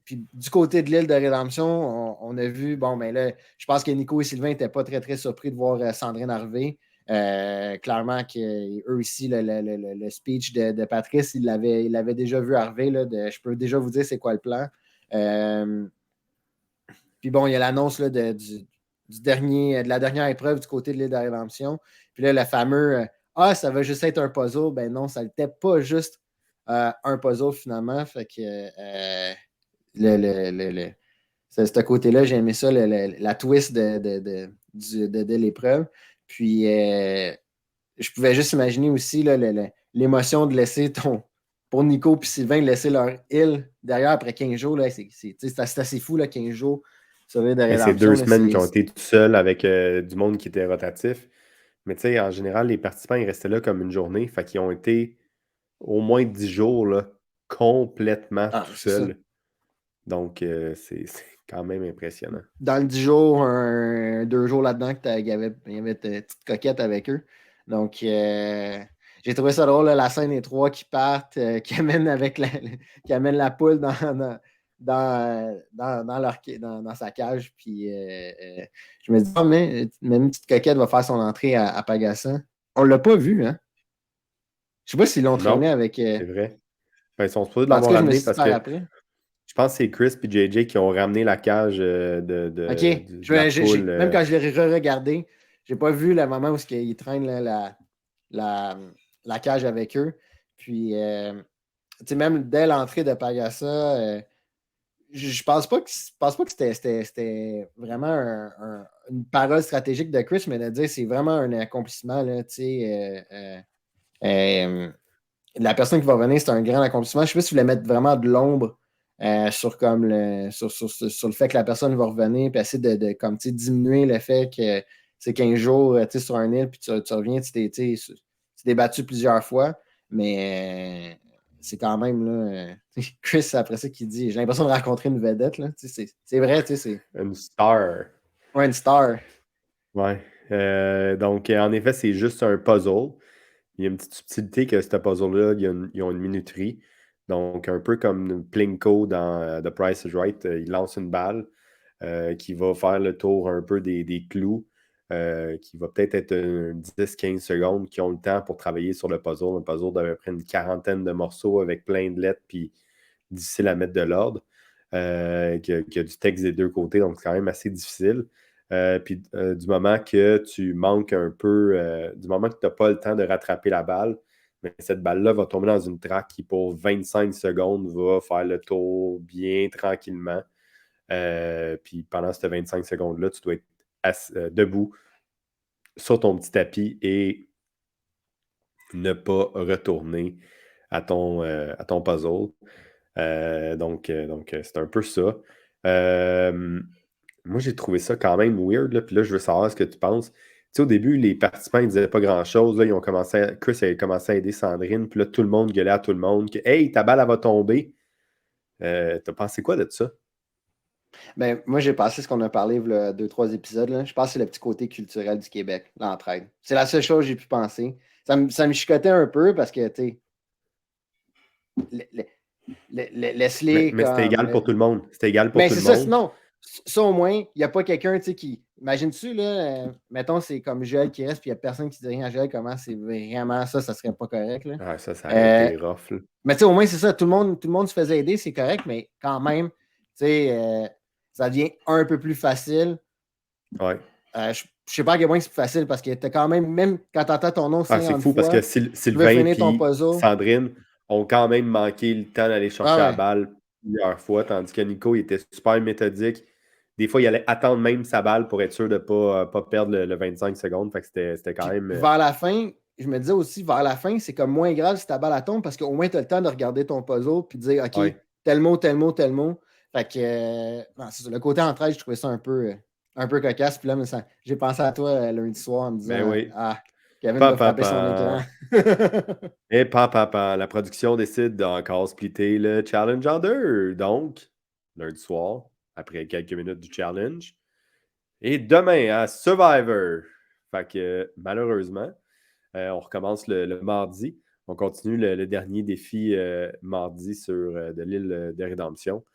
Puis du côté de l'île de Rédemption, on a vu, bon, ben là, je pense que Nico et Sylvain n'étaient pas très, très surpris de voir Sandrine arriver. Clairement qu'eux aussi, le speech de Patrice, il l'avait déjà vu arriver. Là, je peux déjà vous dire c'est quoi le plan. Puis bon, il y a l'annonce là, de la dernière épreuve du côté de l'île de la Rédemption. Puis là, le fameux ça va juste être un puzzle. Ben non, ça n'était pas juste un puzzle finalement. Fait que ce côté-là, j'ai aimé ça, la twist de l'épreuve. Puis je pouvais juste imaginer aussi là, l'émotion de laisser pour Nico et Sylvain, de laisser leur île derrière après 15 jours. Là, c'est assez fou, là, 15 jours sur l'île de C'est Rédemption. 2 semaines qui ont été tout seuls avec du monde qui était rotatif. Mais tu sais, en général, les participants, ils restaient là comme une journée. Fait qu'ils ont été au moins 10 jours là, complètement tout C'est ça. seuls. Donc, c'est quand même impressionnant. Dans le 10 jours, 2 jours là-dedans, il y avait une petite coquette avec eux. Donc, j'ai trouvé ça drôle, là, la scène des trois qui partent, qui amènent la poule dans sa cage. Puis, je me dis, mais même une petite coquette va faire son entrée à Pagasa. On ne l'a pas vu, hein? Je ne sais pas s'ils l'ont traîné Non, avec. c'est vrai. Ben, ils sont supposés En tout l'avoir cas, je me amené suis dit parce par que après. je pense que c'est Chris et JJ qui ont ramené la cage OK. de la poule. Même quand je l'ai re-regardé, j'ai pas vu le moment où ils traînent là, la cage avec eux. Puis, même dès l'entrée de Pagasa, je pense pas que c'était vraiment une parole stratégique de Chris, mais de dire c'est vraiment un accomplissement. Là, la personne qui va venir, c'est un grand accomplissement. Je ne sais pas si vous voulez mettre vraiment de l'ombre sur, comme sur le fait que la personne va revenir et essayer de comme, diminuer le fait que c'est 15 jours sur un île puis tu reviens, tu t'es battu plusieurs fois. Mais c'est quand même là, Chris, après ça, qui dit j'ai l'impression de rencontrer une vedette. Là, c'est vrai, c'est Une star. une star. Ouais. Donc, en effet, c'est juste un puzzle. Il y a une petite subtilité que ce puzzle-là, ils ont une minuterie. Donc, un peu comme Plinko dans The Price is Right, il lance une balle qui va faire le tour un peu des clous, qui va peut-être être 10-15 secondes, qui ont le temps pour travailler sur le puzzle. Un puzzle d'à peu près une quarantaine de morceaux avec plein de lettres, puis difficile à mettre de l'ordre, qui a du texte des deux côtés, donc c'est quand même assez difficile. Puis du moment que tu manques un peu, du moment que tu n'as pas le temps de rattraper la balle, mais cette balle-là va tomber dans une traque qui, pour 25 secondes, va faire le tour bien tranquillement. Puis pendant ces 25 secondes-là, tu dois être debout sur ton petit tapis et ne pas retourner à ton puzzle. Donc c'est un peu ça. Moi, j'ai trouvé ça quand même weird. Là, puis là, je veux savoir ce que tu penses. Tu sais, au début, les participants, ils disaient pas grand-chose. Là, Chris avait commencé à aider Sandrine. Puis là, tout le monde gueulait à tout le monde que hey, ta balle, elle va tomber. T'as pensé quoi de ça? Ben, moi, j'ai passé ce qu'on a parlé il y a 2-3 épisodes. Là. Je pense que c'est le petit côté culturel du Québec, l'entraide. C'est la seule chose que j'ai pu penser. Ça me chicotait un peu parce que, tu sais, laisse-les Mais c'était comme. égal pour tout le monde. C'était égal pour Mais tout c'est le ça, monde. sinon, ça au moins, il n'y a pas quelqu'un, tu sais, qui. Imagine-tu, là, mettons, c'est comme Joël qui reste, puis il n'y a personne qui dit rien à Joël, comment c'est vraiment ça, ça serait pas correct, là. Ah, ça aurait été rough. Là. Mais tu sais, au moins, c'est ça, tout le monde se faisait aider, c'est correct, mais quand même, tu sais, ça devient un peu plus facile. Ouais. Je sais pas à quel point c'est plus facile parce que t'as quand même quand t'entends ton nom Ah, c'est 50 fou parce fois, que tu veux Sylvain finir ton et puzzle. Sandrine ont quand même manqué le temps d'aller Ah chercher la ouais. balle plusieurs fois, tandis que Nico, il était super méthodique. Des fois, il allait attendre même sa balle pour être sûr de ne pas perdre le 25 secondes. Fait que c'était quand Puis même. vers la fin, je me disais aussi, vers la fin, c'est comme moins grave si ta balle à tombe parce qu'au moins tu as le temps de regarder ton puzzle puis de dire OK, Ouais. tel mot, tel mot, tel mot. Fait que, non, c'est ça. Le côté entraide, je trouvais ça un peu cocasse. Puis là, j'ai pensé à toi lundi soir en me Ben disant, oui. ah, Kevin Pa, va pa, frapper son pa. écran. Et la production décide d'encore splitter le challenge en deux. Donc, lundi soir, après quelques minutes du challenge. Et demain, à Survivor. Fait que, malheureusement, on recommence le mardi. On continue le dernier défi mardi sur de l'île de Rédemption.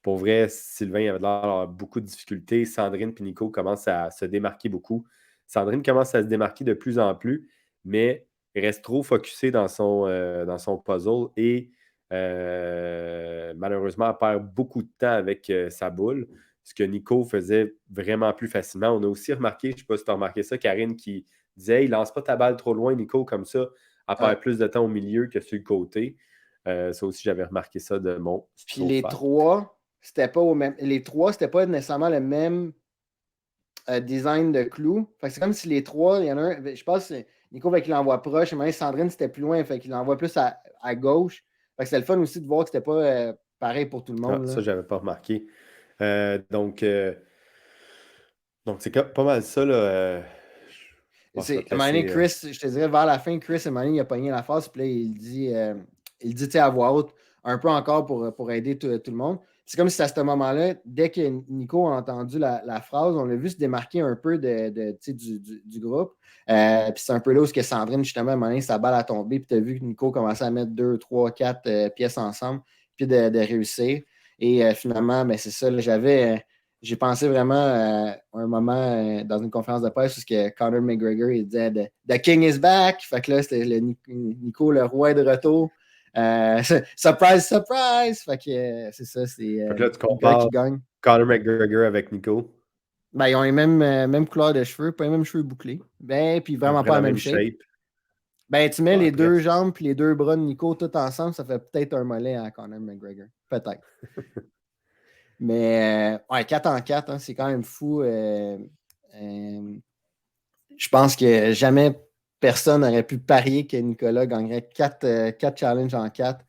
Pour vrai, Sylvain avait l'air d'avoir beaucoup de difficultés. Sandrine et Nico commencent à se démarquer beaucoup. Sandrine commence à se démarquer de plus en plus, mais reste trop focusée dans son puzzle et malheureusement, elle perd beaucoup de temps avec sa boule, ce que Nico faisait vraiment plus facilement. On a aussi remarqué, je ne sais pas si tu as remarqué ça, Karine qui disait hey, lance pas ta balle trop loin, Nico, comme ça, elle Ouais. perd plus de temps au milieu que sur le côté. Ça aussi, j'avais remarqué ça de mon Puis les sofa. trois, c'était pas au même. Les trois, c'était pas nécessairement le même design de clou. Fait que c'est comme si les trois, il y en a un. Je pense que Nico, fait qu'il l'envoie proche, et même Sandrine, c'était plus loin, fait qu'il l'envoie plus à gauche. Fait que c'était le fun aussi de voir que c'était pas pareil pour tout le Ah, monde. Là. ça, je n'avais pas remarqué. Donc c'est pas mal ça. Là, bon, je vais te À un moment donné, laisser. Chris, je te dirais, vers la fin, Chris, à un moment donné, il a pogné la face, puis là, il dit tu sais, à voix haute, un peu encore pour aider tout le monde. C'est comme si à ce moment-là, dès que Nico a entendu la phrase, on l'a vu se démarquer un peu tu sais, du groupe. Puis c'est un peu là où que Sandrine, justement, à un moment donné, sa balle a tombé, puis tu as vu que Nico commençait à mettre 2, 3, 4 pièces ensemble, puis de réussir. Et finalement, ben, c'est ça, là, j'ai pensé vraiment à un moment dans une conférence de presse où que Conor McGregor il disait The King is back. Fait que là, c'était Nico, le roi de retour. Surprise, surprise! Fait que c'est ça, c'est Fait que là, tu Nicolas compares qui gagne. Conor McGregor avec Nico. Ben, ils ont les mêmes couleurs de cheveux, pas les mêmes cheveux bouclés. Ben, puis À peu vraiment près pas la la même même shape. shape. Ben, tu mets Ouais, les deux presque. jambes puis les deux bras de Nico tout ensemble, ça fait peut-être un mollet à Conor McGregor. Peut-être. Mais ouais, 4 en 4, hein, c'est quand même fou. Je pense que jamais personne n'aurait pu parier que Nicolas gagnerait 4 challenges en 4.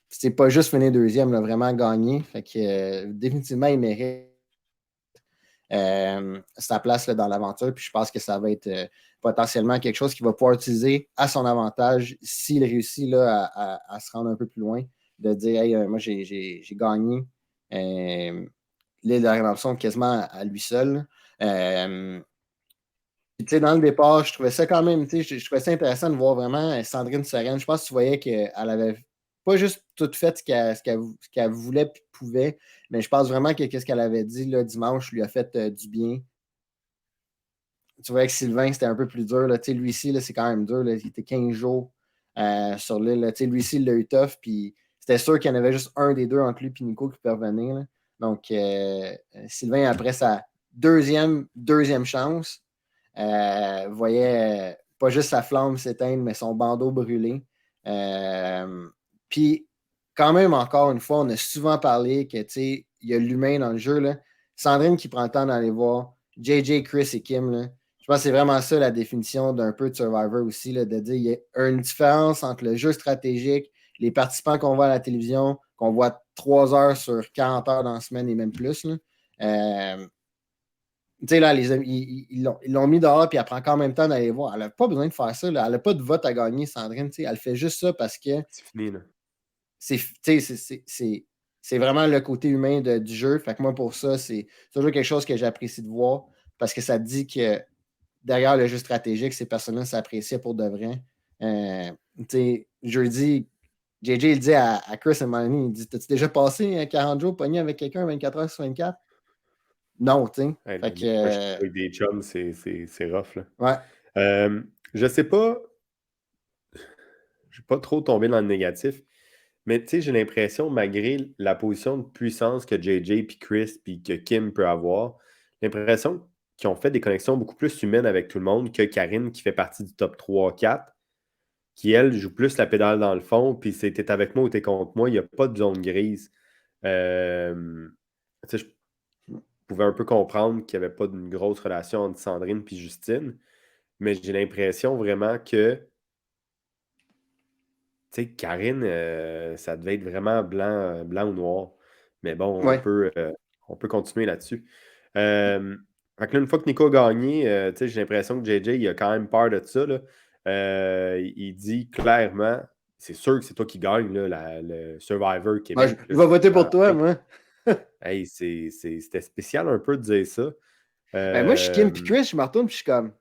C'est pas juste finir deuxième, là, vraiment gagné. Fait que définitivement, il mérite sa place là, dans l'aventure. Puis je pense que ça va être potentiellement quelque chose qu'il va pouvoir utiliser à son avantage s'il réussit là, à se rendre un peu plus loin. De dire hey, moi j'ai gagné l'île de la Rédemption quasiment à lui seul. Dans le départ, je trouvais ça quand même, je trouvais ça intéressant de voir vraiment Sandrine Sereine. Je pense que tu voyais qu'elle avait pas juste tout fait ce qu'elle voulait et pouvait, mais je pense vraiment que ce qu'elle avait dit là, dimanche lui a fait du bien. Tu voyais que Sylvain, c'était un peu plus dur. Là. Lui ici, là, c'est quand même dur. Là. Il était 15 jours sur l'île. Lui ici, il l'a eu tough. Puis c'était sûr qu'il y en avait juste un des deux entre lui et Nico qui peut revenir. Là. Donc, Sylvain, après sa deuxième chance, voyait pas juste sa flamme s'éteindre, mais son bandeau brûler. Puis, quand même, encore une fois, on a souvent parlé que, il y a l'humain dans le jeu. Là. Sandrine qui prend le temps d'aller voir JJ, Chris et Kim. Là. Je pense que c'est vraiment ça la définition d'un peu de Survivor aussi, là, de dire qu'il y a une différence entre le jeu stratégique, les participants qu'on voit à la télévision, qu'on voit 3 heures sur 40 heures dans la semaine et même plus. Là. Tu sais, là, ils l'ont mis dehors, puis elle prend quand même temps d'aller voir. Elle n'a pas besoin de faire ça. Là. Elle n'a pas de vote à gagner, Sandrine. Elle fait juste ça parce que C'est fini, là. c'est vraiment le côté humain du jeu. Fait que moi, pour ça, c'est toujours quelque chose que j'apprécie de voir parce que ça dit que derrière le jeu stratégique, ces personnes-là s'appréciaient pour de vrai. Jeudi, JJ, il dit à Chris et Manny, il dit T'as-tu déjà passé 40 jours pogné avec quelqu'un 24 heures sur 24 Non, tu sais. Hey, Fait que, moi, je avec des chums, c'est rough. Là. ouais. Je sais pas, je ne vais pas trop tomber dans le négatif, mais tu sais, j'ai l'impression, malgré la position de puissance que JJ, puis Chris, puis que Kim peut avoir, l'impression qu'ils ont fait des connexions beaucoup plus humaines avec tout le monde que Karine, qui fait partie du top 3-4, qui, elle, joue plus la pédale dans le fond, puis c'était avec moi ou t'es contre moi, il n'y a pas de zone grise. Tu sais, je pouvais un peu comprendre qu'il n'y avait pas une grosse relation entre Sandrine et Justine, mais j'ai l'impression vraiment que Tu sais, Karine, ça devait être vraiment blanc ou noir. Mais bon, Ouais. on peut continuer là-dessus. Fait que là, une fois que Nico a gagné, tu sais, j'ai l'impression que JJ, il a quand même peur de ça, là. Il dit clairement, c'est sûr que c'est toi qui gagne, là, le Survivor Moi, Québec. Là, je je vais suis voter vraiment pour toi, OK. moi. Hey, c'était spécial un peu de dire ça. Ben, moi, je suis Kim puis Euh, Chris, je me retourne puis je suis comme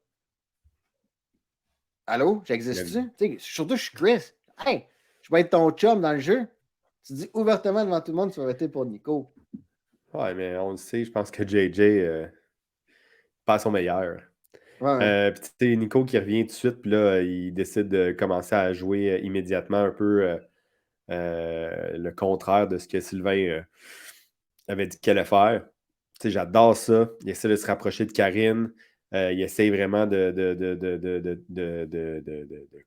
allô, le- j'existe-tu? Tu sais, surtout, je suis Chris. Hey, je vais être ton chum dans le jeu. Tu dis ouvertement devant tout le monde, tu vas voter pour Nico. ouais, mais on le sait, je pense que JJ pas son meilleur. Ouais, ouais. Puis tu sais, Nico qui revient tout de suite, puis là, il décide de commencer à jouer immédiatement un peu le contraire de ce que Sylvain avait dit qu'elle allait faire. Tu sais, j'adore ça. Il essaie de se rapprocher de Karine. Il essaie vraiment de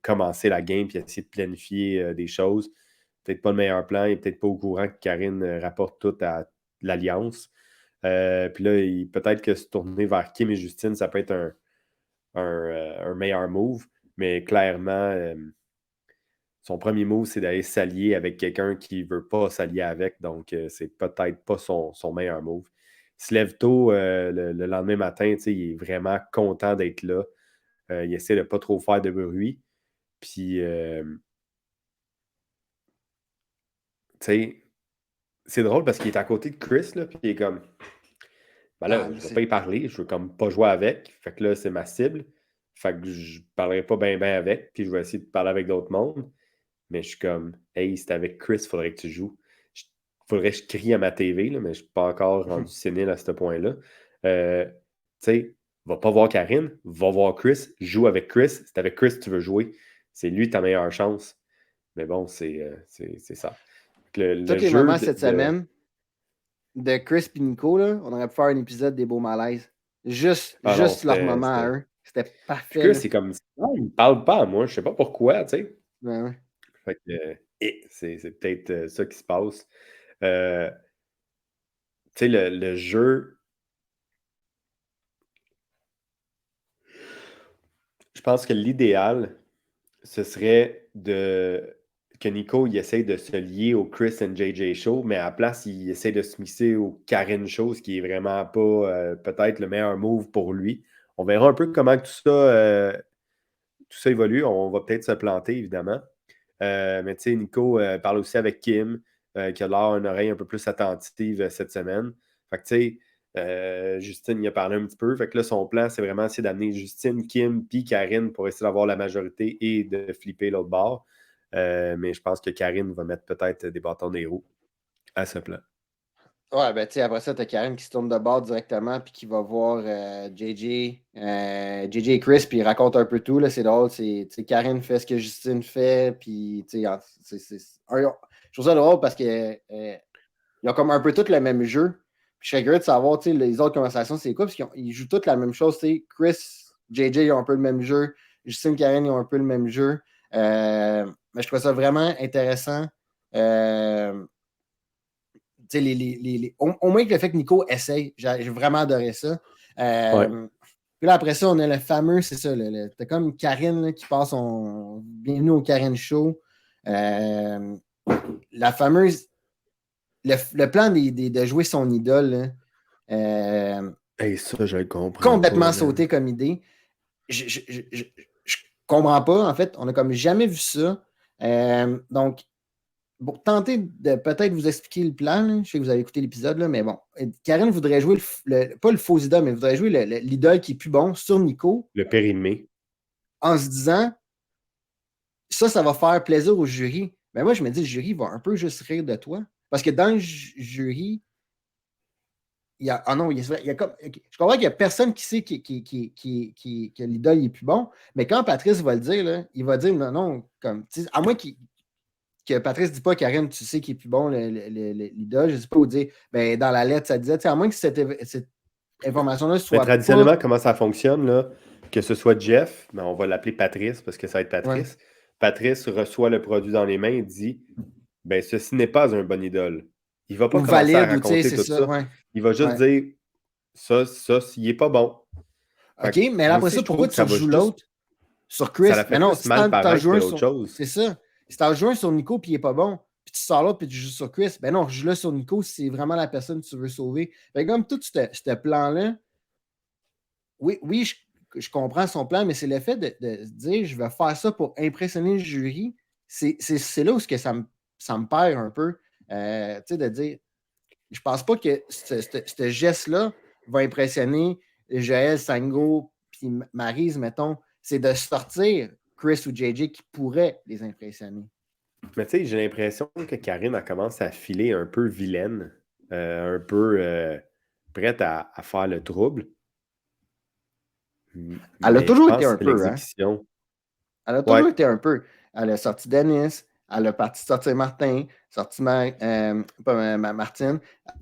commencer la game puis essayer de planifier des choses. Peut-être pas le meilleur plan. Il n'est peut-être pas au courant que Karine rapporte tout à l'Alliance. Puis là, peut-être que se tourner vers Kim et Justine, ça peut être un meilleur move. Mais clairement, son premier move, c'est d'aller s'allier avec quelqu'un qui ne veut pas s'allier avec. Donc, c'est peut-être pas son meilleur move. Il se lève tôt le lendemain matin, il est vraiment content d'être là. Il essaie de ne pas trop faire de bruit. Puis, tu sais, c'est drôle parce qu'il est à côté de Chris, là, puis il est comme, ben Ah, là, mais je vais pas c'est. y parler, je veux comme pas jouer avec. Fait que là, c'est ma cible. Fait que je parlerai pas bien avec, puis je vais essayer de parler avec d'autres mondes. Mais je suis comme, hey, c'est avec Chris, il faudrait que tu joues. Il faudrait que je crie à ma TV, là, mais je ne suis pas encore rendu sénile à ce point-là. Tu sais, va pas voir Karine, va voir Chris, joue avec Chris. C'est avec Chris que tu veux jouer. C'est lui ta meilleure chance. Mais bon, c'est ça. Le Tous les jeu moments cette semaine de Chris et Nico, là, on aurait pu faire un épisode des beaux malaises. Juste, Ah non, juste leur moment à eux. C'était Puis parfait, Chris, là. c'est comme, non, il me parle pas à moi, je sais pas pourquoi, tu sais. Ouais, ouais. Fait que, c'est peut-être ça qui se passe. Euh, tu sais, le jeu, je pense que l'idéal, ce serait que Nico il essaye de se lier au Chris and JJ Show, mais à la place, il essaie de se mixer au Karen Show, ce qui est vraiment pas peut-être le meilleur move pour lui. On verra un peu comment tout ça évolue. On va peut-être se planter, évidemment. Mais tu sais, Nico parle aussi avec Kim, qui a l'air une oreille un peu plus attentive cette semaine. Fait que tu sais, Justine y a parlé un petit peu. Fait que là, son plan, c'est vraiment essayer d'amener Justine, Kim, puis Karine pour essayer d'avoir la majorité et de flipper l'autre bord. Mais je pense que Karine va mettre peut-être des bâtons dans les roues à ce plan. Ouais, ben, tu sais, après ça, t'as Karen qui se tourne de bord directement, puis qui va voir JJ et Chris, puis il raconte un peu tout, là, c'est drôle, tu sais, Karen fait ce que Justine fait, puis, tu sais, je trouve ça drôle parce que ils ont comme un peu tout le même jeu, puis je serais curieux de savoir, tu sais, les autres conversations, c'est quoi, parce qu'ils jouent toutes la même chose, tu sais, Chris, JJ, ils ont un peu le même jeu, Justine, Karen, ils ont un peu le même jeu, mais je trouve ça vraiment intéressant, au moins que le fait que Nico essaye, j'ai vraiment adoré ça. Ouais. Puis là, après ça, on a le fameux, c'est ça, t'as comme Karine là, qui passe son Bienvenue au Karine Show. La fameuse, le plan de jouer son idole, là, Hey, ça, je le comprends complètement pas, sauté man. comme idée. Je comprends pas, en fait, on a comme jamais vu ça. Donc, pour tenter de peut-être vous expliquer le plan, là, je sais que vous avez écouté l'épisode, là, mais bon, Karen voudrait jouer, pas le faux idole, mais voudrait jouer l'idole qui est plus bon sur Nico Le périmé. en se disant, ça va faire plaisir au jury. Mais moi, je me dis, le jury va un peu juste rire de toi. Parce que dans le jury, il y a. Ah non, il y a comme. Je comprends qu'il n'y a personne qui sait que l'idole est plus bon, mais quand Patrice va le dire, là, il va dire non, non, comme. À moins que Patrice ne dit pas, Karine, tu sais qui est plus bon, l'idole, je ne sais pas où dire. Ben, dans la lettre, ça disait, à moins que cette information-là ne Mais soit pas. traditionnellement, comment ça fonctionne, là, que ce soit Jeff, mais on va l'appeler Patrice parce que ça va être Ouais. Patrice. Patrice reçoit le produit dans les mains et dit ben, ceci n'est pas un bon idole. Il ne va pas Ou commencer à valide, ou tu sais, raconter c'est tout ça. ça. Ouais. Il va juste Ouais. dire ça, il n'est pas bon. OK, Fait mais moi après aussi, ça, je pourquoi trouve que tu ça va rejoues juste. l'autre sur Ça Chris? la Mais fait non, plus si mal t'en paraître joues que un l'autre sur. chose. C'est ça. Si tu as joué sur Nico puis il n'est pas bon, puis tu sors là puis tu joues sur Chris, ben non, joue là sur Nico si c'est vraiment la personne que tu veux sauver. Fait comme tout ce plan-là, oui, je comprends son plan, mais c'est le fait de se dire je vais faire ça pour impressionner le jury. C'est là où ça me perd un peu. Tu sais, de dire je pense pas que ce geste-là va impressionner Joël, Sango puis Maryse, mettons. C'est de sortir Chris ou JJ qui pourrait les impressionner. Mais tu sais, j'ai l'impression que Karine a commencé à filer un peu vilaine, un peu prête à faire le trouble. Elle a Mais je toujours été pense un que peu, hein? l'exécution. Elle a Ouais, toujours été un peu. Elle a sorti Dennis, elle a parti sortir Martin, sorti Martine. Elle a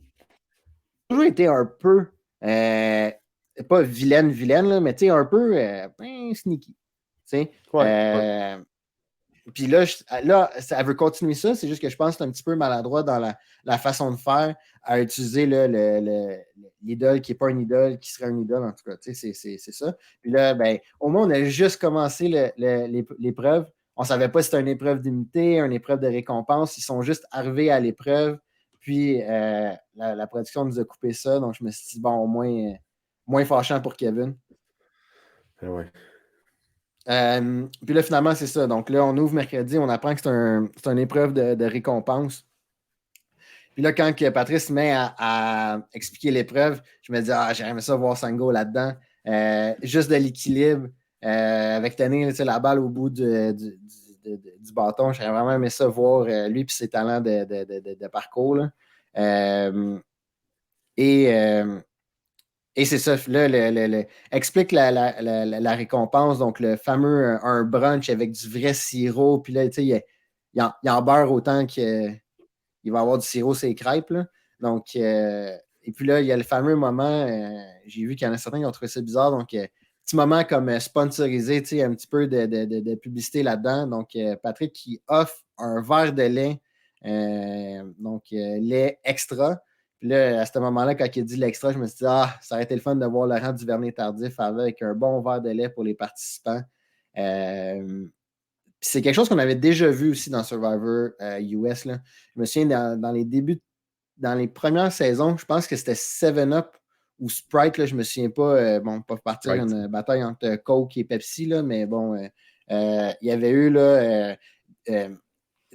toujours été un peu, pas vilaine, là, mais tu sais, un peu sneaky. ouais, ouais. Puis là, elle veut continuer ça. C'est juste que je pense que c'est un petit peu maladroit dans la façon de faire à utiliser l'idole qui n'est pas une idole, qui serait une idole, en tout cas. C'est ça. Puis là, ben, au moins, on a juste commencé l'épreuve. On ne savait pas si c'était une épreuve d'unité, une épreuve de récompense. Ils sont juste arrivés à l'épreuve. Puis la production nous a coupé ça. Donc, je me suis dit, bon, au moins, moins fâchant pour Kevin. Ah ouais. Puis là, finalement, c'est ça. Donc là, on ouvre mercredi, on apprend que c'est une épreuve de récompense. Puis là, quand Patrice se met à expliquer l'épreuve, je me dis, j'aimerais ça voir Sango là-dedans. Juste de l'équilibre, avec tenir la balle au bout du bâton. J'aurais vraiment aimé ça voir lui et ses talents de parcours. Là. Et et c'est ça, là, explique la récompense, donc le fameux un brunch avec du vrai sirop, puis là, tu sais, il en beurre autant qu'il va avoir du sirop sur les crêpes, là. Donc, et puis là, il y a le fameux moment, j'ai vu qu'il y en a certains qui ont trouvé ça bizarre, donc, petit moment comme sponsorisé, tu sais, un petit peu de publicité là-dedans. Donc, Patrick qui offre un verre de lait, donc lait extra. Puis là, à ce moment-là, quand il a dit l'extra, je me suis dit, ça aurait été le fun de voir Laurent Duvernay-Tardif avec un bon verre de lait pour les participants. C'est quelque chose qu'on avait déjà vu aussi dans Survivor US. Là. Je me souviens dans les débuts, dans les premières saisons, je pense que c'était 7-Up ou Sprite, là, je me souviens pas. Bon, pas partir Right. une bataille entre Coke et Pepsi, là, mais bon, il y avait eu là. Tu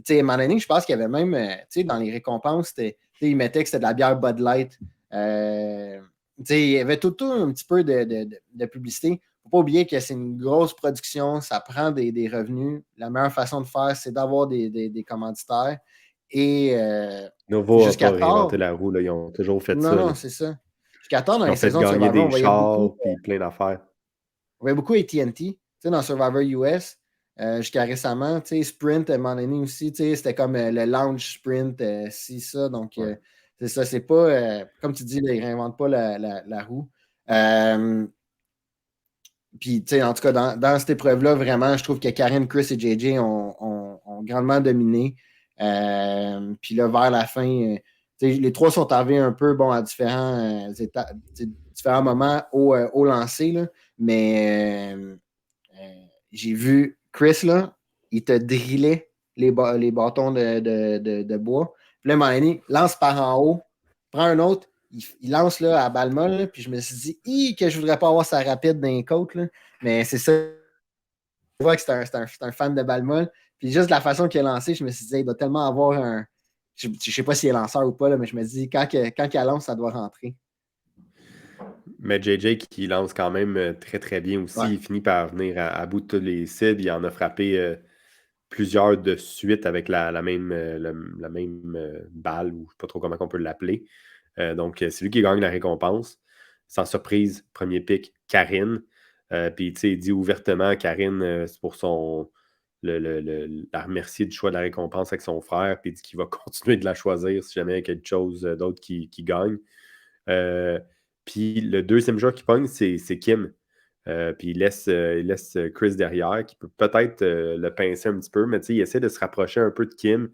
sais, à un moment donné, je pense qu'il y avait même, tu sais, dans les récompenses, ils mettaient que c'était de la bière Bud Light. Tu sais, il y avait tout un petit peu de publicité. Il ne faut pas oublier que c'est une grosse production, ça prend des revenus. La meilleure façon de faire, c'est d'avoir des commanditaires. Et Novo n'a jusqu'à pas réinventé tard, la roue, là. Ils ont toujours fait non, ça, non, là. c'est ça. Jusqu'à tard, dans Ils les ont fait saisons de gagner Survivor, des chars puis plein d'affaires. on voyait beaucoup AT&T, tu sais, dans Survivor US. Jusqu'à récemment, tu sais, Sprint, à un moment donné aussi, tu sais, c'était comme le launch Sprint, si, ça. Donc, Ouais. c'est ça, c'est pas, comme tu dis, là, ils ne réinventent pas la roue. Puis, tu sais, en tout cas, dans cette épreuve-là, vraiment, je trouve que Karen, Chris et JJ ont grandement dominé. Puis là, vers la fin, tu sais, les trois sont arrivés un peu, bon, à différents moments au lancer, là. Mais j'ai vu Chris, là, il te drillait les bâtons de bois. Puis là, à un moment donné, lance par en haut, prend un autre, il lance là, à balle molle, là, puis je me suis dit, que je voudrais pas avoir sa rapide dans les côtes, là. Mais c'est ça, je vois que c'est un fan de balle molle. Puis juste la façon qu'il a lancé, je me suis dit, il doit tellement avoir un. Je ne sais pas s'il est lanceur ou pas, là, mais je me dis, quand il lance, ça doit rentrer. Mais JJ qui lance quand même très très bien Ouais. aussi, il finit par venir à bout de tous les cibles. Il en a frappé plusieurs de suite avec la même, la même balle, ou je ne sais pas trop comment on peut l'appeler. Donc, c'est lui qui gagne la récompense. Sans surprise, premier pick, Karine. Puis, tu sais, il dit ouvertement, Karine, c'est pour la remercier du choix de la récompense avec son frère, puis il dit qu'il va continuer de la choisir si jamais il y a quelque chose d'autre qui gagne. Puis le deuxième joueur qui pogne, c'est Kim. Puis il laisse Chris derrière, qui peut peut-être le pincer un petit peu, mais il essaie de se rapprocher un peu de Kim,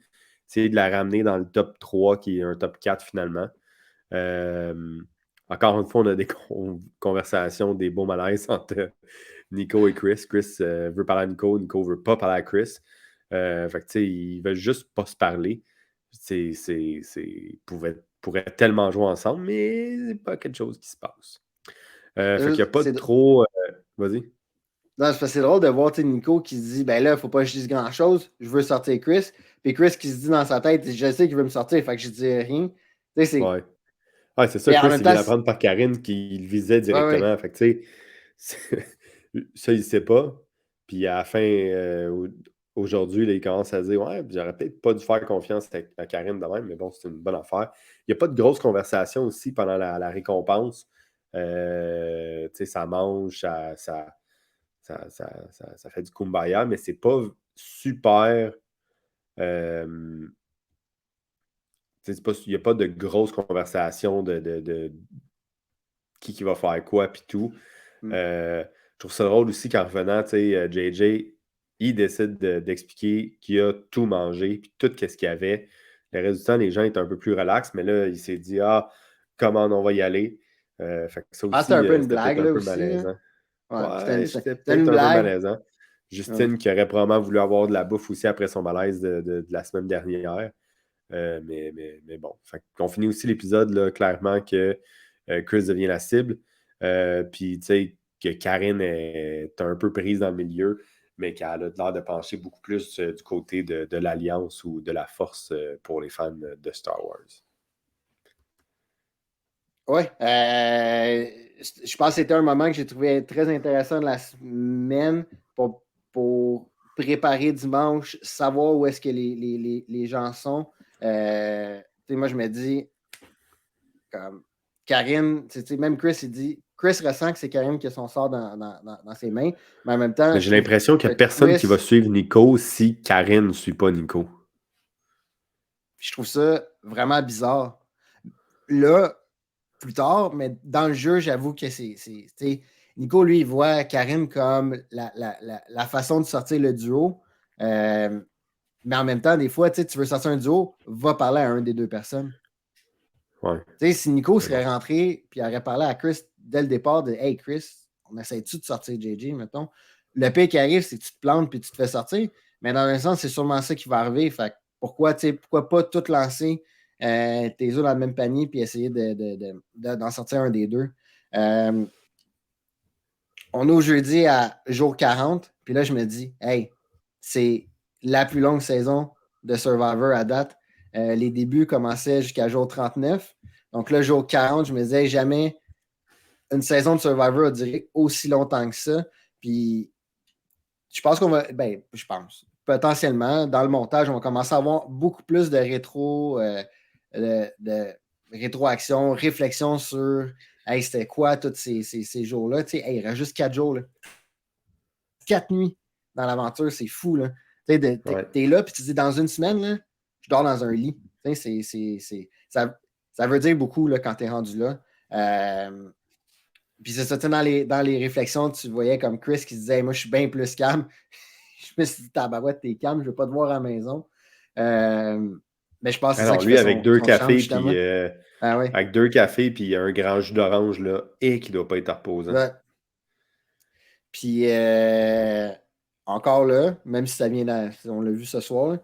essayer de la ramener dans le top 3, qui est un top 4 finalement. Encore une fois, on a des conversations, des beaux malaises entre Nico et Chris. Chris veut parler à Nico, Nico veut pas parler à Chris. Fait que, tu sais, ils veulent juste pas se parler. Pourraient tellement jouer ensemble, mais c'est pas quelque chose qui se passe. Fait qu'il n'y a pas C'est de trop. Vas-y. non, c'est parce que c'est drôle de voir Nico qui se dit ben là, il faut pas que je dise grand-chose, je veux sortir Chris. Puis Chris qui se dit dans sa tête, je sais qu'il veut me sortir, fait que je dis rien. Tu sais, c'est. Ouais. Ouais, c'est ça, Mais en Chris, même il vient temps, d'apprendre par Karine qu'il le visait ouais, ouais. directement. Fait que, tu sais, ça, il sait pas. Puis à la fin, aujourd'hui, là, il commence à dire ouais, j'aurais peut-être pas dû faire confiance à Karine de même, mais bon, c'est une bonne affaire. Il n'y a pas de grosse conversation aussi pendant la récompense. Tu sais, ça mange, ça fait du kumbaya, mais c'est pas super. Tu sais, il n'y a pas de grosse conversation de qui va faire quoi, puis tout. Mm. Je trouve ça drôle aussi qu'en revenant, tu sais, JJ, il décide d'expliquer qu'il a tout mangé, puis tout ce qu'il y avait. Le reste du temps, les gens étaient un peu plus relax, mais là, il s'est dit, ah, comment on va y aller? Fait que ça Ah, c'était aussi, un peu une c'était peut-être blague un là peu aussi. Là. malaisant. Ouais, Ouais, c'était c'était peut-être une un peu blague. malaisant. Ouais. Justine qui aurait probablement voulu avoir de la bouffe aussi après son malaise de la semaine dernière. Mais bon. Fait qu'on finit aussi l'épisode là, clairement que Chris devient la cible. Puis, tu sais, que Karine est un peu prise dans le milieu, mais qu'elle a l'air de pencher beaucoup plus du côté de l'Alliance ou de la Force pour les fans de Star Wars. Oui, je pense que c'était un moment que j'ai trouvé très intéressant de la semaine pour préparer dimanche, savoir où est-ce que les gens sont. Moi, je me dis, comme Karine, même Chris, il dit, Chris ressent que c'est Karine qui a son sort dans ses mains, mais en même temps, Mais je j'ai trouve l'impression qu'il que n'y a personne qui va Chris, suivre Nico si Karine ne suit pas Nico. je trouve ça vraiment bizarre. Là, plus tard, mais dans le jeu, j'avoue que c'est. Nico, lui, il voit Karim comme la façon de sortir le duo. Mais en même temps, des fois, tu veux sortir un duo, va parler à un des deux personnes. Ouais. Si Nico Mais serait bon. rentré et aurait parlé à Chris dès le départ de Hey Chris, on essaie-tu de sortir JJ, mettons. Le pire qui arrive, c'est que tu te plantes puis tu te fais sortir. Mais dans un sens, c'est sûrement ça qui va arriver. Fait pourquoi pas tout lancer tes œufs dans le même panier puis essayer d'en sortir un des deux. On est au jeudi à jour 40, puis là, je me dis, hey, c'est la plus longue saison de Survivor à date. Les débuts commençaient jusqu'à jour 39. Donc là, jour 40, je me disais, jamais une saison de Survivor a duré aussi longtemps que ça. Puis je pense qu'on va, je pense, potentiellement, dans le montage, on va commencer à avoir beaucoup plus de de rétroaction, réflexion sur hey, c'était quoi tous ces jours-là. Hey, il reste juste 4 jours. Là. 4 nuits dans l'aventure, c'est fou. Là. T'es là, puis tu te dis dans une semaine, là, je dors dans un lit. Ça veut dire beaucoup là, quand tu es rendu là. Puis c'est ça, dans les réflexions, tu voyais comme Chris qui se disait hey, moi, je suis bien plus calme. Je me suis dit, tabarouette, t'es calme, je ne veux pas te voir à la maison. Mais je pense que c'est ça Alors, qui lui, fait avec son charme, justement. avec 2 cafés puis un grand jus d'orange, là, et qui ne doit pas être reposant. Ouais. Puis, encore là, même si ça vient, on l'a vu ce soir,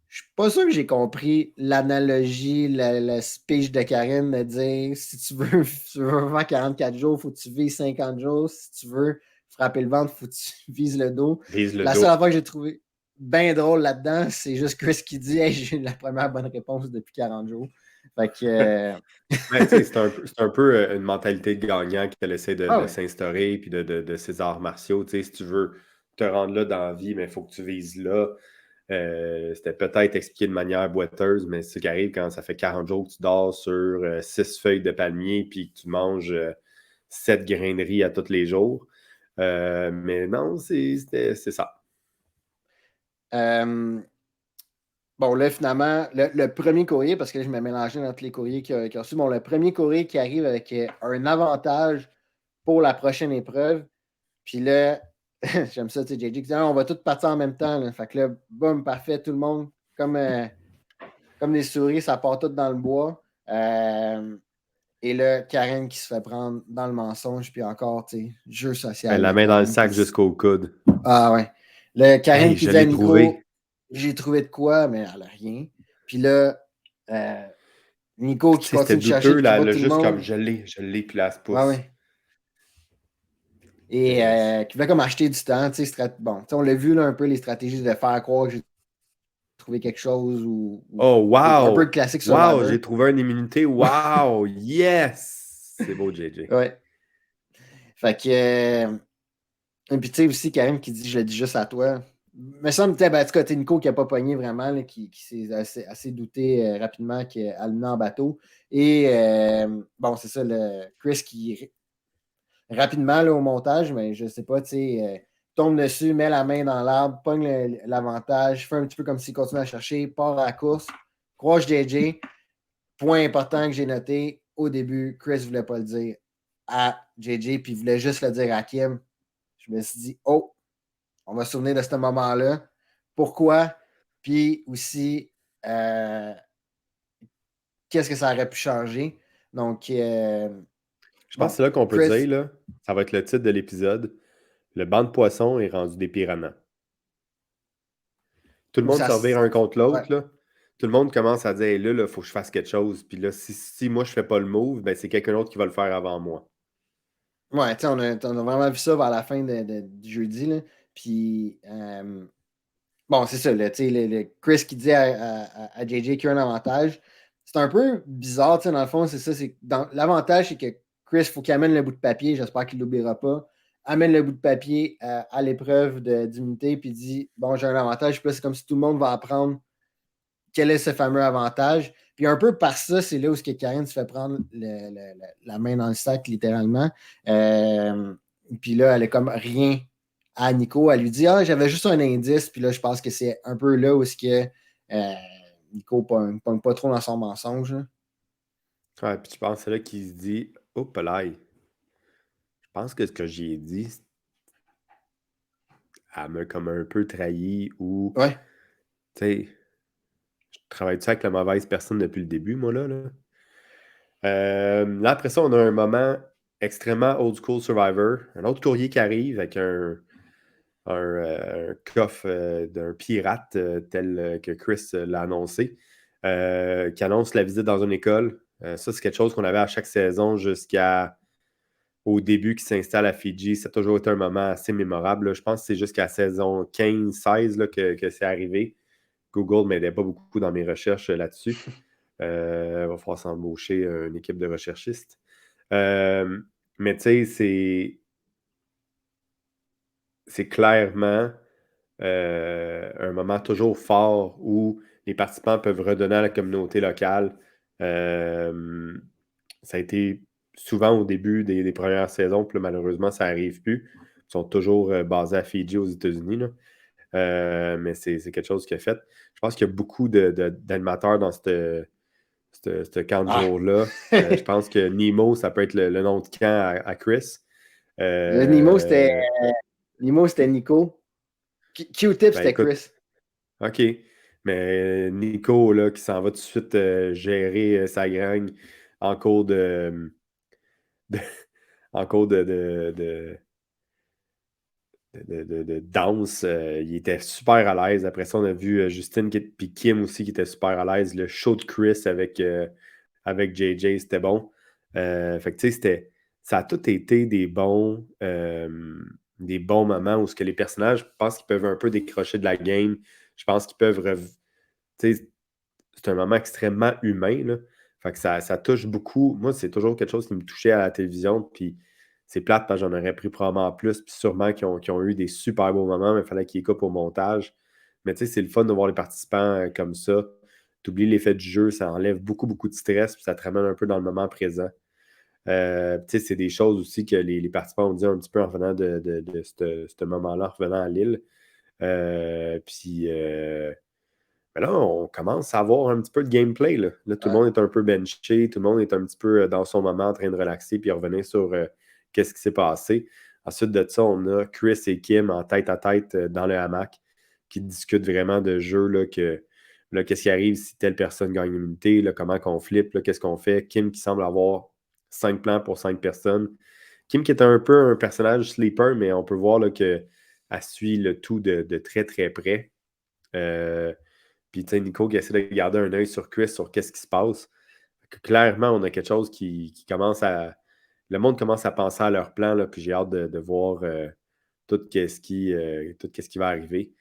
je suis pas sûr que j'ai compris l'analogie, la speech de Karine de dire si tu veux, tu veux faire 44 jours, il faut que tu vises 50 jours. Si tu veux frapper le ventre, il faut que tu vises le dos. Vise le La dos. seule fois que j'ai trouvé bien drôle là-dedans, c'est juste Chris qui dit hey, j'ai eu la première bonne réponse depuis 40 jours. Fait que. C'est un peu une mentalité de gagnant qu'elle essaie de Ouais. s'instaurer puis de ses arts martiaux. Si tu veux te rendre là dans la vie, mais il faut que tu vises là. C'était peut-être expliqué de manière boiteuse, mais c'est ce qui arrive quand ça fait 40 jours que tu dors sur 6 feuilles de palmier puis que tu manges 7 graineries à tous les jours. Mais non, c'est ça. Bon, là, finalement, le premier courrier, parce que là, je me mélangeais dans tous les courriers qu'il a reçus. Bon, le premier courrier qui arrive avec un avantage pour la prochaine épreuve. Puis là, j'aime ça, tu sais, JJ qui dit on va tous partir en même temps. Là. Fait que là, boum, parfait, tout le monde, comme des souris, ça part tout dans le bois. Et là, Karen qui se fait prendre dans le mensonge, puis encore, tu sais, jeu social La de main dans le Karen sac jusqu'au coude. Ah ouais. Le Karen Hey, qui je dit à l'ai Nico trouvé. j'ai trouvé de quoi, mais elle n'a rien. Puis là, Nico qui C'était continue de chercher douteux, puis qui là, voit elle que a tout le juste comme monde. je l'ai, puis là, elle se Ouais, pousse. ouais. Et Mais qui voulait comme acheter du temps. Bon, on l'a vu là, un peu les stratégies de faire croire que j'ai trouvé quelque chose ou oh, un peu de wow! classique Wow, Survivor. j'ai trouvé une immunité. Wow! Yes! C'est beau, JJ. Ouais. Fait que. Et puis, tu sais, aussi, Karim qui dit je le dis juste à toi. Me semble, ben, en tout cas, Nico qui n'a pas pogné vraiment, là, qui s'est assez douté rapidement qu'elle menait en bateau. Et bon, c'est ça, le Chris qui rapidement là, au montage, mais je sais pas, tu sais, tombe dessus, met la main dans l'arbre, pogne l'avantage, fait un petit peu comme s'il continue à chercher, part à la course, croise JJ. Point important que j'ai noté au début, Chris ne voulait pas le dire à JJ, puis il voulait juste le dire à Kim. Je me suis dit, oh, on va se souvenir de ce moment-là. Pourquoi? Puis aussi, qu'est-ce que ça aurait pu changer? Donc, Je pense que bon, c'est là qu'on peut Chris, dire, là, ça va être le titre de l'épisode. Le banc de poissons est rendu des piranhas. Tout le où monde ça. se revire un contre Ouais, l'autre, là. Tout le monde commence à dire, hey, là, il faut que je fasse quelque chose. Puis là, si moi, je fais pas le move, ben, c'est quelqu'un d'autre qui va le faire avant moi. ouais, on a vraiment vu ça vers la fin du jeudi. Là. Puis, bon, c'est ça, là, le Chris qui dit à JJ qu'il a un avantage. C'est un peu bizarre, dans le fond, c'est ça. L'avantage, c'est que Chris, il faut qu'il amène le bout de papier. J'espère qu'il ne l'oubliera pas. Amène le bout de papier à l'épreuve d'immunité, puis dit bon, j'ai un avantage. Puis là, c'est comme si tout le monde va apprendre quel est ce fameux avantage. Puis un peu par ça, c'est là où Karine se fait prendre la main dans le sac, littéralement. Puis là, elle est comme rien à Nico. Elle lui dit ah, j'avais juste un indice. Puis là, je pense que c'est un peu là où Nico ne pogne pas trop dans son mensonge. Là. Ouais, puis tu penses, c'est là qu'il se dit, oh, là, je pense que ce que j'ai dit, elle m'a comme un peu trahi ou, Ouais. tu sais, je travaille-tu avec la mauvaise personne depuis le début, moi, là? Là, après ça, on a un moment extrêmement old school Survivor. Un autre courrier qui arrive avec un coffre d'un pirate tel que Chris l'a annoncé, qui annonce la visite dans une école. Ça, c'est quelque chose qu'on avait à chaque saison jusqu'au début qui s'installe à Fidji. Ça a toujours été un moment assez mémorable. Là. Je pense que c'est jusqu'à saison 15-16 là, que c'est arrivé. Google ne m'aidait pas beaucoup dans mes recherches là-dessus. Il va falloir s'embaucher une équipe de recherchistes. Mais tu sais, c'est clairement un moment toujours fort où les participants peuvent redonner à la communauté locale. Ça a été souvent au début des premières saisons, puis là, malheureusement, ça n'arrive plus. Ils sont toujours basés à Fidji aux États-Unis. Là. Mais c'est quelque chose qui est fait. Je pense qu'il y a beaucoup d'animateurs dans ce camp de Ah. jour-là. Je pense que Nemo, ça peut être le nom de camp à Chris. Le Nemo, c'était Euh, Nico. Q-Tip, ben c'était écoute, Chris. OK. Mais Nico, là, qui s'en va tout de suite gérer sa gang en cours de- en cours de danse, il était super à l'aise. Après ça, on a vu Justine et Kim aussi qui était super à l'aise. Le show de Chris avec JJ, c'était bon. Fait que tu sais, ça a tout été des bons moments où ce que les personnages, je pense qu'ils peuvent un peu décrocher de la game. Je pense qu'ils peuvent tu sais, c'est un moment extrêmement humain, là. Fait que ça touche beaucoup. Moi, c'est toujours quelque chose qui me touchait à la télévision, puis c'est plate parce que j'en aurais pris probablement plus, puis sûrement qu'ils ont eu des super beaux moments, mais il fallait qu'ils coupent au montage. Mais tu sais, c'est le fun de voir les participants comme ça. T'oublies l'effet du jeu, ça enlève beaucoup, beaucoup de stress, puis ça te ramène un peu dans le moment présent. Tu sais, c'est des choses aussi que les participants ont dit un petit peu en revenant de ce moment-là, en revenant à Lille. Puis mais là, on commence à avoir un petit peu de gameplay. Là, tout le Ouais. monde est un peu benché, tout le monde est un petit peu dans son moment en train de relaxer puis revenir sur qu'est-ce qui s'est passé. Ensuite de ça, on a Chris et Kim en tête à tête dans le hamac qui discutent vraiment de jeu, là, qu'est-ce qui arrive si telle personne gagne l'immunité, là, comment qu'on flippe, là, qu'est-ce qu'on fait. Kim qui semble avoir 5 plans pour 5 personnes. Kim qui est un peu un personnage sleeper, mais on peut voir là, qu'elle suit le tout de très très près. Puis, tu sais, Nico qui essaie de garder un œil sur Chris, sur qu'est-ce qui se passe. Clairement, on a quelque chose qui commence à... Le monde commence à penser à leur plan, là, puis j'ai hâte de voir tout ce qui va arriver.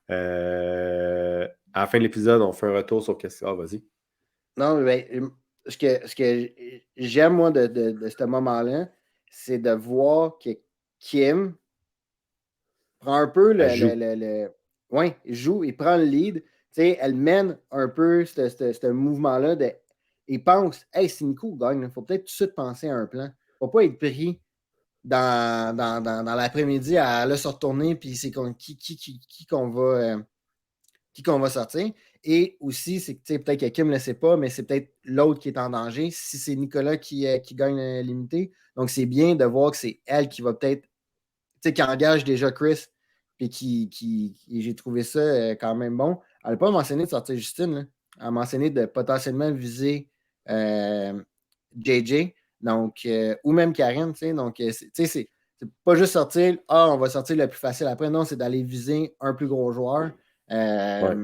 À la fin de l'épisode, on fait un retour sur qu'est-ce... Ah, vas-y. Non, mais ce que j'aime, moi, de ce moment-là, c'est de voir que Kim prend un peu Elle joue. Ouais, il joue, il prend le lead. Tu sais, elle mène un peu ce mouvement-là. Il pense, hey, si Nico gagne, il faut peut-être tout de suite penser à un plan. Il ne faut pas être pris dans l'après-midi à là, se retourner, puis c'est qui qu'on va sortir. Et aussi, c'est que peut-être que Kim ne le sait pas, mais c'est peut-être l'autre qui est en danger si c'est Nicolas qui gagne l'immunité. Donc, c'est bien de voir que c'est elle qui va peut-être, tu sais, qui engage déjà Chris, puis j'ai trouvé ça quand même bon. Elle n'a pas mentionné de sortir Justine, là. Elle a mentionné de potentiellement viser JJ, donc, ou même Karen, tu sais. Donc, tu sais, c'est pas juste sortir, on va sortir le plus facile après. Non, c'est d'aller viser un plus gros joueur. Ouais.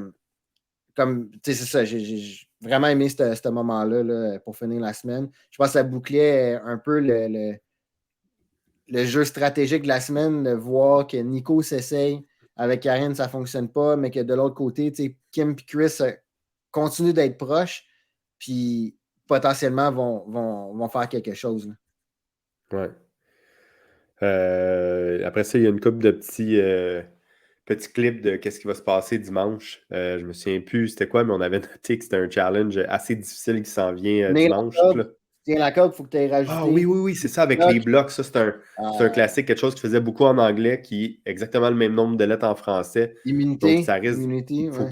Comme, tu sais, c'est ça, j'ai vraiment aimé ce moment-là là, pour finir la semaine. Je pense que ça bouclait un peu le jeu stratégique de la semaine, de voir que Nico s'essaye avec Karine, ça ne fonctionne pas, mais que de l'autre côté, tu sais, Kim et Chris continuent d'être proches, puis potentiellement vont faire quelque chose, là. Ouais. Après ça, il y a une couple de petits clips de qu'est-ce qui va se passer dimanche. Je me souviens plus c'était quoi, mais on avait noté que c'était un challenge assez difficile qui s'en vient Tenez la dimanche. corde, Là. tiens la corde, il faut que tu aies Ah oui, rajouté oui, oui, c'est ça, avec bloc, les blocs. Ça, c'est un classique, quelque chose qui faisait beaucoup en anglais, qui est exactement le même nombre de lettres en français. Donc, ça risque, immunity, il faut ouais.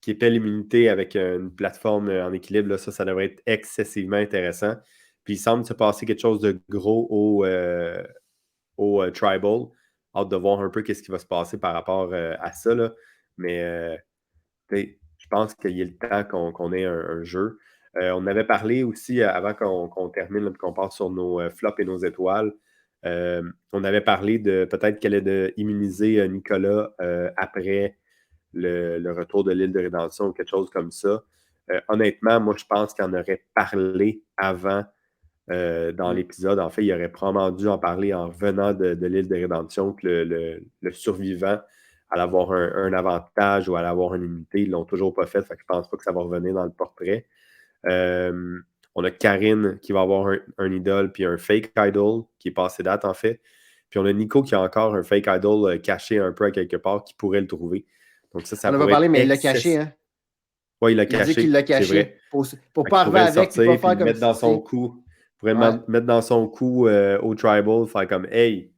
qu'il épelle l'immunité avec une plateforme en équilibre. Là. Ça devrait être excessivement intéressant. Puis, il semble se passer quelque chose de gros au Tribal. Hâte de voir un peu qu'est-ce qui va se passer par rapport à ça. Là. Mais je pense qu'il est le temps qu'on ait un jeu. On avait parlé aussi, avant qu'on termine, là, qu'on part sur nos flops et nos étoiles, on avait parlé de peut-être qu'elle est de immuniser Nicolas après le retour de l'île de Rédemption ou quelque chose comme ça. Honnêtement, moi, je pense qu'il en aurait parlé avant dans l'épisode. En fait, il aurait probablement dû en parler en revenant de l'île de Rédemption, que le survivant allait avoir un avantage ou allait avoir une immunité. Ils ne l'ont toujours pas fait, fait que je ne pense pas que ça va revenir dans le portrait. On a Karine qui va avoir un idole puis un fake idol qui est passé date, en fait. Puis on a Nico qui a encore un fake idol caché un peu à quelque part qui pourrait le trouver. Donc ça On en a pourrait parlé, être mais il l'a caché, excessif. hein. Oui, il l'a Il dit qu'il caché, l'a c'est caché vrai. pour Fait pas qu'il arriver pourrait le avec puis pas sortir puis faire le comme mettre dans si, tu son sais. cou. Il pourrait Ouais. mettre dans son cou au Tribal, faire comme Hey,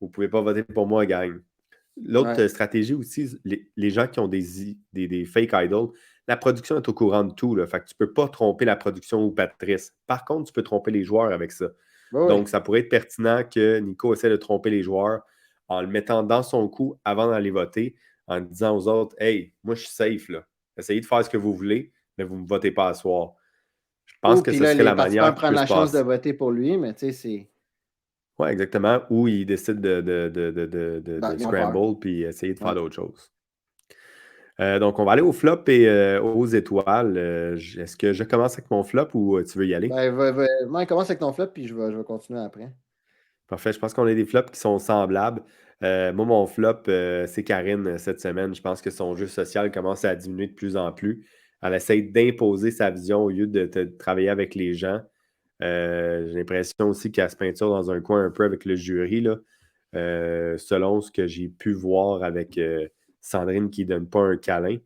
vous pouvez pas voter pour moi, gang. L'autre Ouais. stratégie aussi, les gens qui ont des fake idols, la production est au courant de tout. Là, fait que tu peux pas tromper la production ou Patrice. Par contre, tu peux tromper les joueurs avec ça. Ouais, ouais. Donc, ça pourrait être pertinent que Nico essaie de tromper les joueurs en le mettant dans son cou avant d'aller voter, en disant aux autres Hey, moi, je suis safe. Là. Essayez de faire ce que vous voulez, mais vous ne me votez pas à soir. Je pense Ou que puis ce là, serait les la participants manière qui prennent peut se la chance de passer. voter pour lui, mais tu sais, c'est. Oui, exactement. Ou ils décident de Ils ont peur. scramble puis essayer de faire Ouais. d'autres choses. Donc, on va aller au flop et aux étoiles. Est-ce que je commence avec mon flop ou tu veux y aller? Ben, moi, commence avec ton flop, puis je vais continuer après. Parfait. Je pense qu'on a des flops qui sont semblables. Moi, mon flop, c'est Karine cette semaine. Je pense que son jeu social commence à diminuer de plus en plus. Elle essaie d'imposer sa vision au lieu de travailler avec les gens. J'ai l'impression aussi qu'elle se peinture dans un coin un peu avec le jury, là. Selon ce que j'ai pu voir avec Sandrine qui ne donne pas un câlin.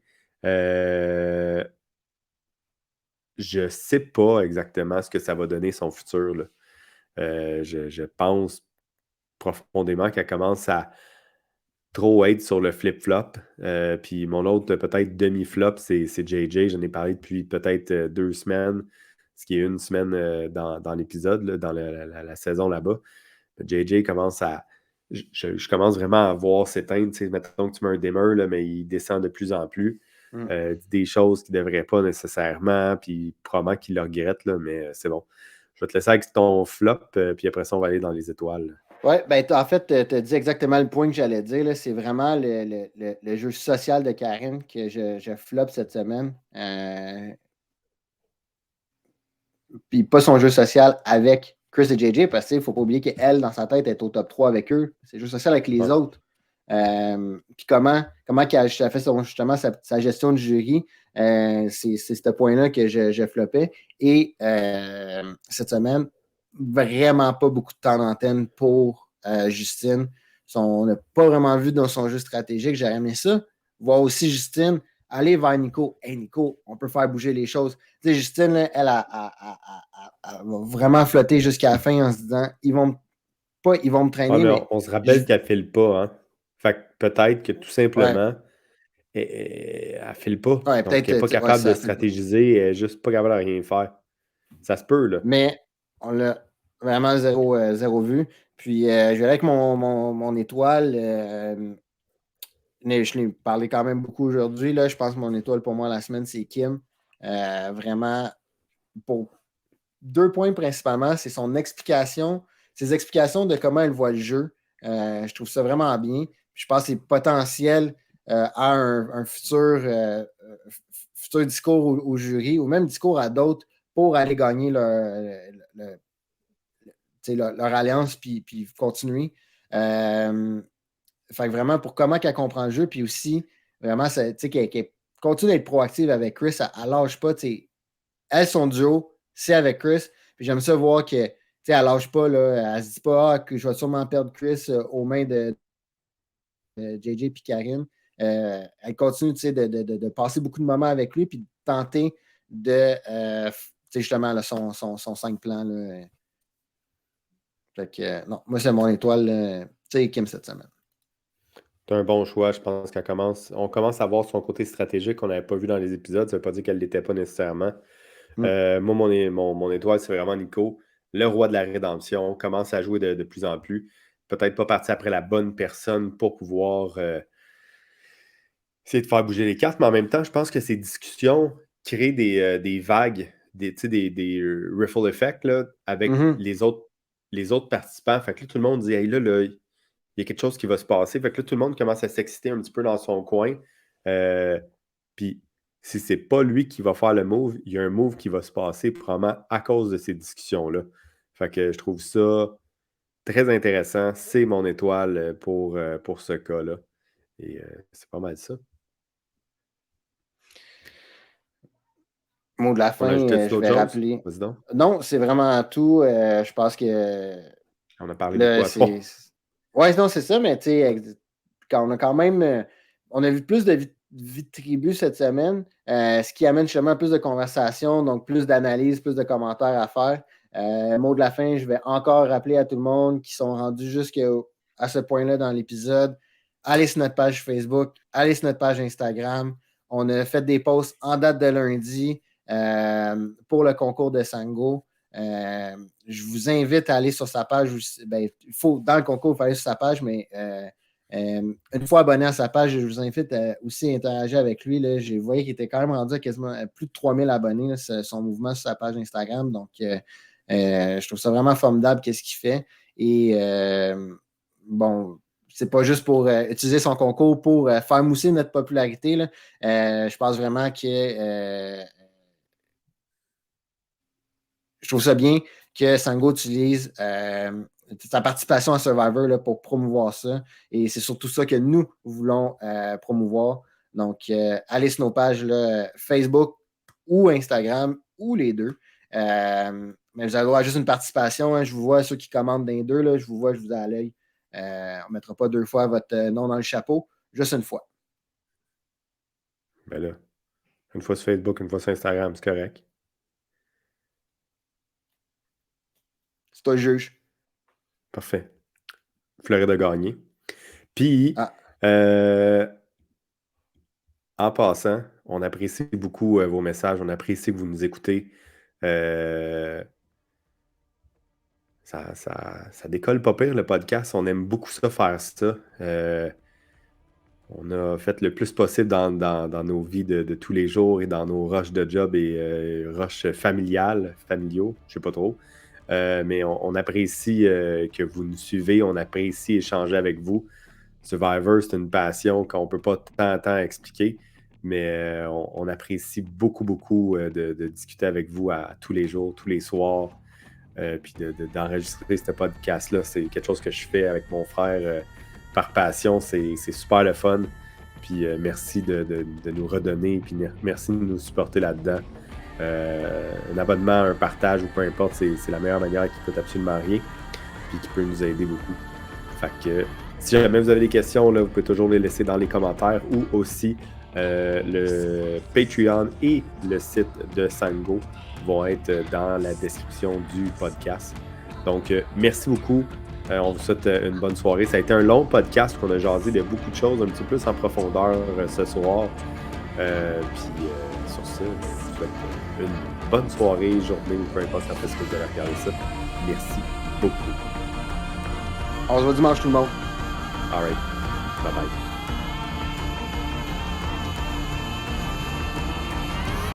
Je ne sais pas exactement ce que ça va donner son futur. Là. Je pense profondément qu'elle commence à trop être sur le flip-flop. Puis mon autre peut-être demi-flop, c'est JJ. J'en ai parlé depuis peut-être 2 semaines, ce qui est une semaine dans l'épisode, là, dans la saison là-bas. JJ commence à. Je commence vraiment à voir s'éteindre. Mettons que tu mets un dimmer, là, mais il descend de plus en plus. Mm. Dit des choses qu'il ne devrait pas nécessairement, puis probablement qu'il le regrette, là, mais c'est bon. Je vais te laisser avec ton flop, puis après ça, on va aller dans les étoiles. Oui, ben, en fait, tu as dit exactement le point que j'allais dire, là. C'est vraiment le jeu social de Karine que je floppe cette semaine. Puis pas son jeu social avec Chris et JJ, parce qu'il ne faut pas oublier qu'elle, dans sa tête, est au top 3 avec eux. C'est le jeu social avec les Ouais. autres. Puis comment qu'elle a fait justement sa gestion du jury, c'est ce point-là que je floppais. Et cette semaine, vraiment pas beaucoup de temps d'antenne pour Justine. On n'a pas vraiment vu dans son jeu stratégique. J'aurais aimé ça. Voir aussi Justine aller vers Nico. Hey Nico, on peut faire bouger les choses. Tu sais, Justine, là, elle va vraiment flotter jusqu'à la fin en se disant ils vont me Ouais, traîner, mais mais on se je, rappelle qu'elle file pas, hein. Fait que peut-être que tout ouais, simplement, elle file pas. ouais, Donc, elle n'est pas peut-être, ouais, capable de ça fait pas. stratégiser, elle est juste pas capable de rien faire. Ça se peut, là. Mais on l'a vraiment zéro vu. Puis je vais aller avec mon étoile. Je l'ai parlé quand même beaucoup aujourd'hui. Là. Je pense que mon étoile pour moi la semaine, c'est Kim. Vraiment, pour 2 points principalement, c'est son explication, ses explications de comment elle voit le jeu. Je trouve ça vraiment bien. Je pense que c'est potentiel à un futur discours au jury ou même discours à d'autres pour aller gagner leur alliance puis continuer. Fait que vraiment, pour comment qu'elle comprend le jeu, puis aussi, vraiment, qu'elle continue d'être proactive avec Chris, elle lâche pas. Elle, son duo, c'est avec Chris. Puis j'aime ça voir que, elle lâche pas, là, elle se dit pas que je vais sûrement perdre Chris aux mains de JJ et Karine. Elle continue de passer beaucoup de moments avec lui, puis de tenter de, justement, là, son 5 plans. Là. Fait que, non, moi, c'est mon étoile, Kim cette semaine. C'est un bon choix. Je pense on commence à voir son côté stratégique qu'on n'avait pas vu dans les épisodes. Ça ne veut pas dire qu'elle ne l'était pas nécessairement. Mm. Moi, mon étoile, c'est vraiment Nico. Le roi de la rédemption commence à jouer de plus en plus. Peut-être pas parti après la bonne personne pour pouvoir essayer de faire bouger les cartes, mais en même temps, je pense que ces discussions créent des vagues, des ripple effects là, avec Mhm. les autres participants. Fait que là, tout le monde dit, hey, là, il y a quelque chose qui va se passer. Fait que là, tout le monde commence à s'exciter un petit peu dans son coin. Puis, si c'est pas lui qui va faire le move, il y a un move qui va se passer probablement à cause de ces discussions-là. Fait que je trouve ça très intéressant. C'est mon étoile pour ce cas-là. Et c'est pas mal ça. Mot de la On fin, ajoutait je d'autres vais choses? rappeler. Vas-y donc. Non, c'est vraiment tout. Je pense que On a parlé beaucoup là, à c'est. soir. Ouais, non, c'est ça, mais tu sais, quand on a quand même. On a vu plus de vie de tribu cette semaine, ce qui amène justement plus de conversations, donc plus d'analyses, plus de commentaires à faire. Mot de la fin, je vais encore rappeler à tout le monde qui sont rendus jusqu'à ce point-là dans l'épisode. Allez sur notre page Facebook, allez sur notre page Instagram. On a fait des posts en date de lundi pour le concours de Sango. Je vous invite à aller sur sa page. Ben, dans le concours, il faut aller sur sa page, mais une fois abonné à sa page, je vous invite aussi à interagir avec lui. Là. J'ai vu qu'il était quand même rendu à quasiment plus de 3000 abonnés, là, son mouvement sur sa page Instagram. Donc, je trouve ça vraiment formidable qu'est-ce qu'il fait. Et bon, c'est pas juste pour utiliser son concours pour faire mousser notre popularité. Là. Je pense vraiment que je trouve ça bien que Sango utilise sa participation à Survivor là, pour promouvoir ça. Et c'est surtout ça que nous voulons promouvoir. Donc, allez sur nos pages là, Facebook ou Instagram ou les deux. Mais vous allez avoir juste une participation. Hein. Je vous vois ceux qui commandent dans les deux. Là, je vous vois, je vous ai à l'œil. On ne mettra pas 2 fois votre nom dans le chapeau, juste une fois. Ben là, une fois sur Facebook, une fois sur Instagram, c'est correct. C'est toi le juge. Parfait. Floride a gagné. Puis, Ah, euh, en passant, on apprécie beaucoup vos messages. On apprécie que vous nous écoutez. Euh, ça décolle pas pire le podcast. On aime beaucoup ça, faire ça. On a fait le plus possible dans nos vies de tous les jours et dans nos rushs de job et rushs familiaux, je sais pas trop. mais on apprécie que vous nous suivez, on apprécie échanger avec vous. Survivor, c'est une passion qu'on ne peut pas tant expliquer, mais on apprécie beaucoup de discuter avec vous à tous les jours, tous les soirs, puis d'enregistrer ce podcast-là. C'est quelque chose que je fais avec mon frère par passion. C'est super le fun. Puis merci de nous redonner, puis merci de nous supporter là-dedans. Un abonnement, un partage ou peu importe, c'est la meilleure manière qui coûte absolument rien, puis qui peut nous aider beaucoup. Fait que si jamais vous avez des questions, là, vous pouvez toujours les laisser dans les commentaires ou aussi le Patreon et le site de Sango vont être dans la description du podcast. Donc, merci beaucoup. On vous souhaite une bonne soirée. Ça a été un long podcast qu'on a jasé de beaucoup de choses, un petit peu plus en profondeur ce soir. Puis sur ça, je vous souhaite une bonne soirée, journée ou peu importe après ce que vous allez regarder ça. Merci beaucoup. On se voit dimanche tout le monde. All right. Bye bye.